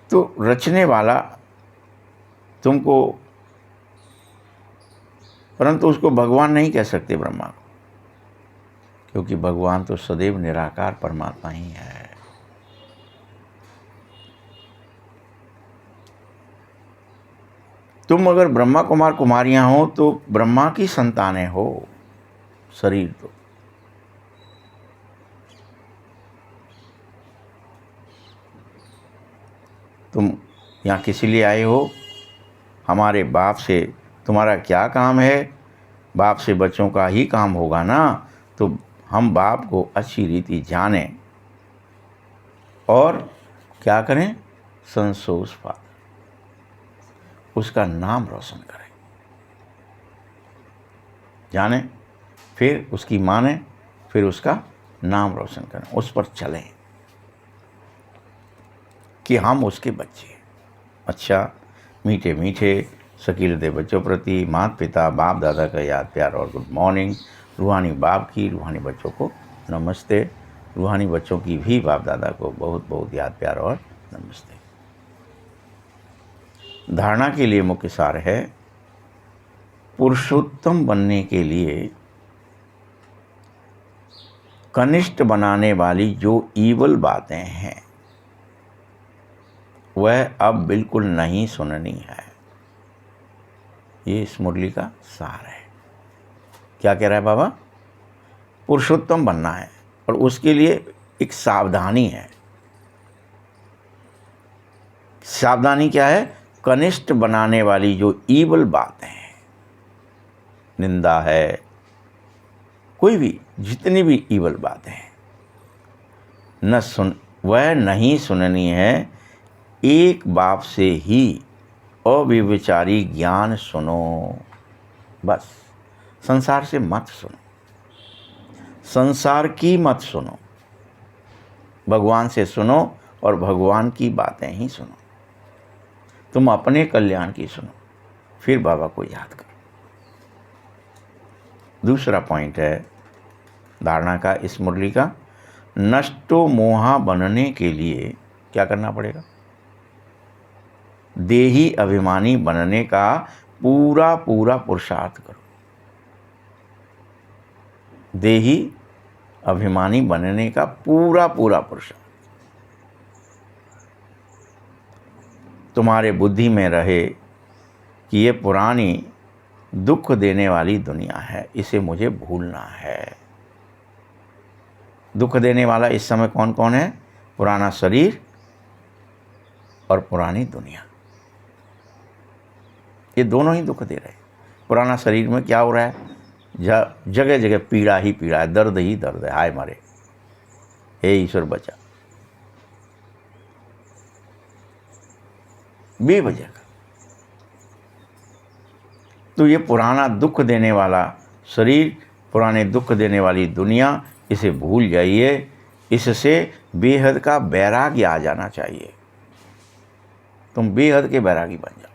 तो रचने वाला तुमको, परंतु उसको भगवान नहीं कह सकते ब्रह्मा को, क्योंकि भगवान तो सदैव निराकार परमात्मा ही है। तुम अगर ब्रह्मा कुमार कुमारियां हो तो ब्रह्मा की संतानें हो। शरीर तो तुम यहाँ किस लिए आए हो? हमारे बाप से तुम्हारा क्या काम है? बाप से बच्चों का ही काम होगा ना। तो हम बाप को अच्छी रीति जानें और क्या करें? संतोष पाकर उसका नाम रोशन करें, जाने, फिर उसकी माने, फिर उसका नाम रोशन करें, उस पर चलें कि हम उसके बच्चे हैं। अच्छा, मीठे मीठे शकील दे बच्चों प्रति माता पिता बाप दादा का याद प्यार और गुड मॉर्निंग। रूहानी बाप की रूहानी बच्चों को नमस्ते। रूहानी बच्चों की भी बाप दादा को बहुत बहुत याद प्यार और नमस्ते। धारणा के लिए मुख्य सार है, पुरुषोत्तम बनने के लिए कनिष्ठ बनाने वाली जो ईवल बातें हैं वह अब बिल्कुल नहीं सुननी है। ये इस मुरली का सार है। क्या कह रहा है बाबा? पुरुषोत्तम बनना है और उसके लिए एक सावधानी है। सावधानी क्या है? कनिष्ठ बनाने वाली जो ईवल बातें हैं, निंदा है, कोई भी जितनी भी ईवल बातें हैं वह नहीं सुननी है। एक बाप से ही अविचारी ज्ञान सुनो। बस संसार से मत सुनो, संसार की मत सुनो, भगवान से सुनो और भगवान की बातें ही सुनो। तुम अपने कल्याण की सुनो, फिर बाबा को याद करो। दूसरा पॉइंट है धारणा का इस मुरली का, नष्टो मोहा बनने के लिए क्या करना पड़ेगा? देही अभिमानी बनने का पूरा पूरा पुरुषार्थ करो। देही अभिमानी बनने का पूरा पूरा पुरुषार्थ तुम्हारे बुद्धि में रहे कि ये पुरानी दुख देने वाली दुनिया है, इसे मुझे भूलना है। दुख देने वाला इस समय कौन कौन है? पुराना शरीर और पुरानी दुनिया, ये दोनों ही दुख दे रहे हैं। पुराना शरीर में क्या हो रहा है? जगह जगह पीड़ा ही पीड़ा है, दर्द ही दर्द है। हाय मारे, हे ईश्वर बचा, बेवजह का। तो ये पुराना दुख देने वाला शरीर, पुराने दुख देने वाली दुनिया, इसे भूल जाइए। इससे बेहद का बैरागी आ जाना चाहिए। तुम बेहद के बैरागी बन जाओ।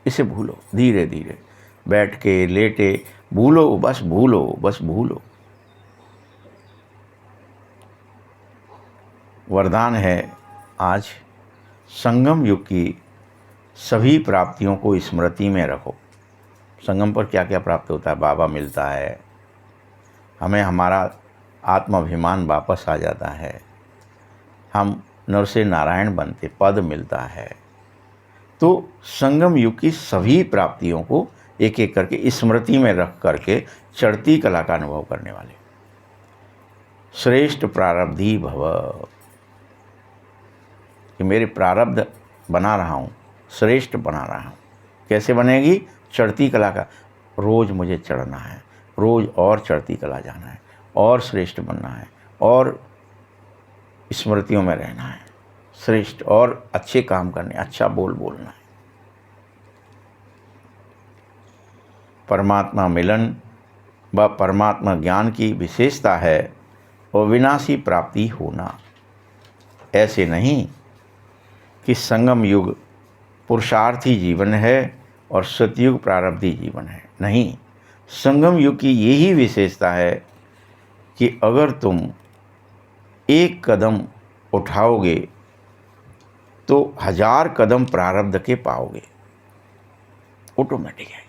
इसे भूलो, धीरे धीरे बैठ के लेटे भूलो, बस भूलो, बस भूलो। वरदान है आज, संगम युग की सभी प्राप्तियों को स्मृति में रखो। संगम पर क्या क्या प्राप्त होता है? बाबा मिलता है, हमें हमारा आत्माभिमान वापस आ जाता है, हम नर से नारायण बनते, पद मिलता है। तो संगम युग की सभी प्राप्तियों को एक एक करके स्मृति में रख करके चढ़ती कला का अनुभव करने वाले श्रेष्ठ प्रारब्धी भव, कि मेरे प्रारब्ध बना रहा हूँ, श्रेष्ठ बना रहा हूँ। कैसे बनेगी? चढ़ती कला का, रोज़ मुझे चढ़ना है, रोज़ और चढ़ती कला जाना है, और श्रेष्ठ बनना है, और स्मृतियों में रहना है, श्रेष्ठ और अच्छे काम करने, अच्छा बोलना है। परमात्मा मिलन व परमात्मा ज्ञान की विशेषता है अविनाशी प्राप्ति होना। ऐसे नहीं कि संगम युग पुरुषार्थी जीवन है और सतयुग प्रारब्धी जीवन है। नहीं, संगम युग की यही विशेषता है कि अगर तुम एक कदम उठाओगे तो 1000 कदम प्रारब्ध के पाओगे, ऑटोमेटिक है।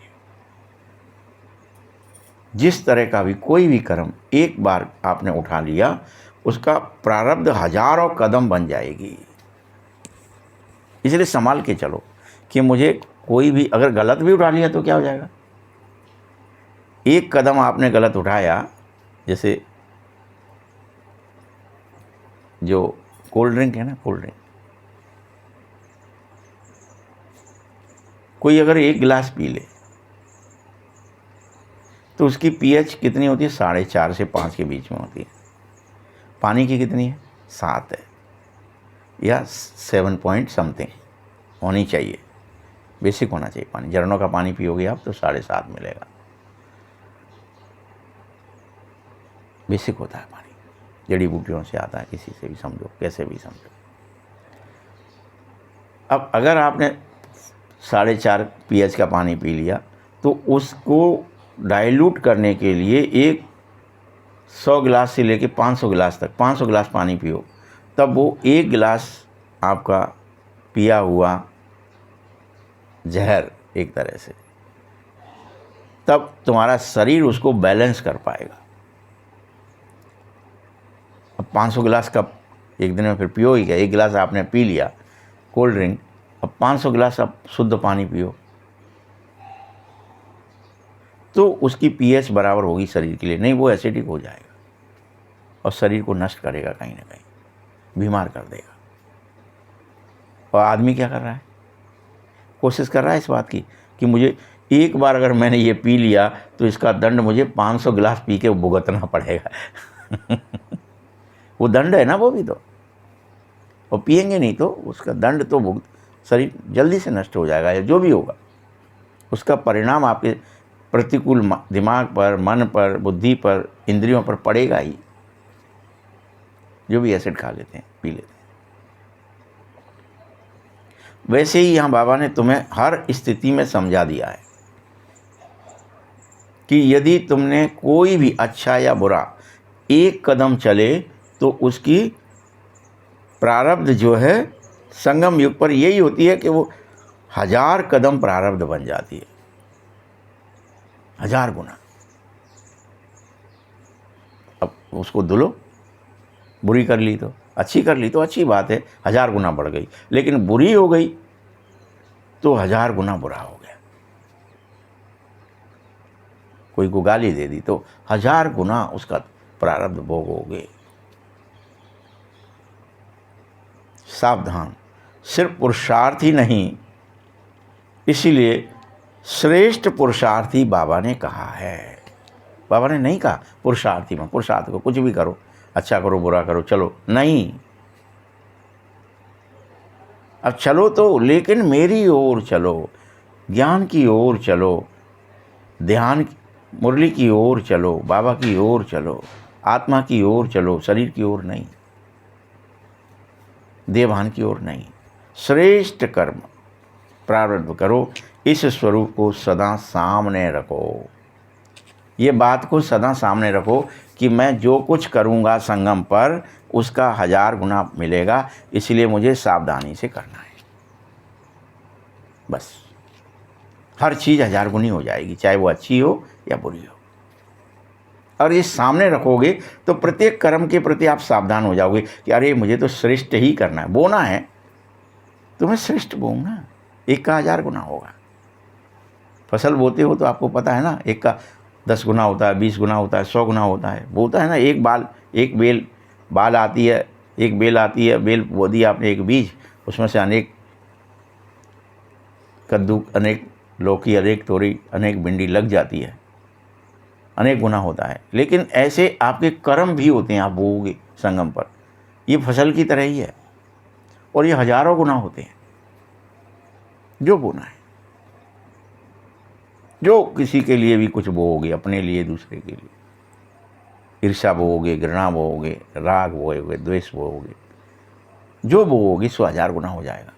जिस तरह का भी कोई भी कर्म एक बार आपने उठा लिया, उसका प्रारब्ध 1000 कदम बन जाएगी। इसलिए संभाल के चलो कि मुझे कोई भी अगर गलत भी उठा लिया तो क्या हो जाएगा? एक कदम आपने गलत उठाया, जैसे जो कोल्ड ड्रिंक है ना, कोल्ड ड्रिंक, कोई अगर एक गिलास पी ले तो उसकी पीएच कितनी होती है? 4.5 से 5 के बीच में होती है। पानी की कितनी है? 7 है या 7 पॉइंट समथिंग होनी चाहिए, बेसिक होना चाहिए पानी। झरनों का पानी पियोगे आप तो 7.5 मिलेगा, बेसिक होता है पानी, जड़ी बूटियों से आता है, किसी से भी समझो, कैसे भी समझो। अब अगर आपने 4.5 पीएच का पानी पी लिया तो उसको डाइल्यूट करने के लिए 100 गिलास से लेके 500 गिलास तक 500 गिलास पानी पियो, तब वो 1 गिलास आपका पिया हुआ जहर एक तरह से तब तुम्हारा शरीर उसको बैलेंस कर पाएगा। अब 500 गिलास कप एक दिन में फिर पियो ही क्या, एक गिलास आपने पी लिया कोल्ड ड्रिंक, अब 500 गिलास आप शुद्ध पानी पियो तो उसकी पीएच बराबर होगी शरीर के लिए, नहीं वो एसिडिक हो जाएगा और शरीर को नष्ट करेगा, कहीं ना कहीं बीमार कर देगा। और आदमी क्या कर रहा है, कोशिश कर रहा है इस बात की कि मुझे एक बार अगर मैंने ये पी लिया तो इसका दंड मुझे 500 गिलास पी के भुगतना पड़ेगा। वो दंड है ना वो भी तो, और पिएंगे नहीं तो उसका दंड तो भुगत, शरीर जल्दी से नष्ट हो जाएगा या जो भी होगा उसका परिणाम आपके प्रतिकूल दिमाग पर, मन पर, बुद्धि पर, इंद्रियों पर पड़ेगा ही, जो भी एसिड खा लेते हैं, पी लेते हैं। वैसे ही यहाँ बाबा ने तुम्हें हर स्थिति में समझा दिया है कि यदि तुमने कोई भी अच्छा या बुरा एक कदम चले तो उसकी प्रारब्ध जो है संगम युग पर यही होती है कि वो 1000 कदम प्रारब्ध बन जाती है, 1000 गुना। अब उसको धुलो, बुरी कर ली तो अच्छी कर ली तो अच्छी बात है, 1000 गुना बढ़ गई, लेकिन बुरी हो गई तो 1000 गुना बुरा हो गया। कोई को गाली दे दी तो 1000 गुना उसका प्रारब्ध भोगोगे। सावधान, सिर्फ पुरुषार्थ ही नहीं, इसीलिए श्रेष्ठ पुरुषार्थी बाबा ने कहा है। बाबा ने नहीं कहा पुरुषार्थी में, पुरुषार्थ को कुछ भी करो, अच्छा करो बुरा करो चलो, नहीं। अब चलो तो लेकिन मेरी ओर चलो, ज्ञान की ओर चलो, ध्यान मुरली की ओर चलो, बाबा की ओर चलो, आत्मा की ओर चलो, शरीर की ओर नहीं, देवभान की ओर नहीं। श्रेष्ठ कर्म प्रारब्ध करो, इस स्वरूप को सदा सामने रखो। ये बात को सदा सामने रखो कि मैं जो कुछ करूँगा संगम पर उसका 1000 गुना मिलेगा, इसलिए मुझे सावधानी से करना है। बस हर चीज़ 1000 गुनी हो जाएगी, चाहे वो अच्छी हो या बुरी हो। और ये सामने रखोगे तो प्रत्येक कर्म के प्रति आप सावधान हो जाओगे कि अरे मुझे तो श्रेष्ठ ही करना है, बोना है तुम्हें श्रेष्ठ बोना, एक का 1000 गुना होगा। फसल बोते हो तो आपको पता है ना, एक का 10 गुना होता है, 20 गुना होता है, 100 गुना होता है। बोता है ना, एक बेल बाल आती है, एक बेल आती है, बेल बो दी आपने एक बीज, उसमें से अनेक कद्दू, अनेक लौकी, अनेक तोरी, अनेक भिंडी लग जाती है, अनेक गुना होता है। लेकिन ऐसे आपके कर्म भी होते हैं, आप बोओगे संगम पर, ये फसल की तरह ही है और ये हजारों गुना होते हैं जो बोना है। जो किसी के लिए भी कुछ बोओगे, अपने लिए, दूसरे के लिए, ईर्ष्या बोओगे, घृणा बोओगे, राग बोओगे, द्वेष बोओगे, जो बोओगे सो 1000 गुना हो जाएगा,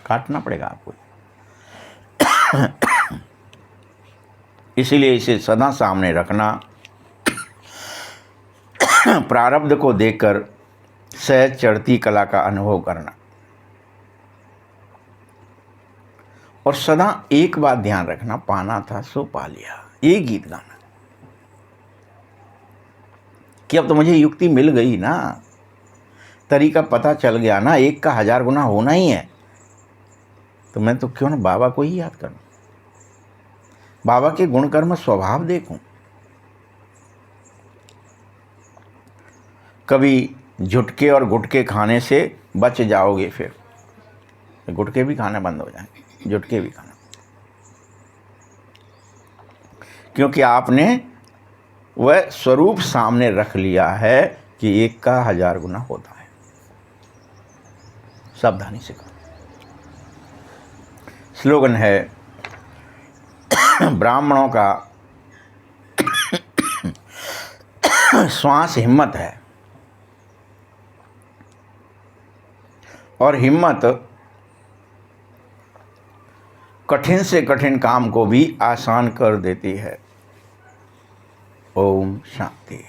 काटना पड़ेगा आपको। इसीलिए इसे सदा सामने रखना, प्रारब्ध को देखकर सहज चढ़ती कला का अनुभव करना, और सदा एक बात ध्यान रखना, पाना था सो पा लिया। ये गीत गाना कि अब तो मुझे युक्ति मिल गई ना, तरीका पता चल गया ना, एक का 1000 गुना होना ही है, तो मैं तो क्यों ना बाबा को ही याद करूं, बाबा के गुण कर्म स्वभाव देखूं। कभी झुटके और गुटके खाने से बच जाओगे, फिर गुटके भी खाना बंद हो जाएंगे, झुटके भी खाना, क्योंकि आपने वह स्वरूप सामने रख लिया है कि एक का 1000 गुना होता है। सावधानी से करो। स्लोगन है ब्राह्मणों का श्वास हिम्मत है, और हिम्मत कठिन से कठिन काम को भी आसान कर देती है। ओम शांति।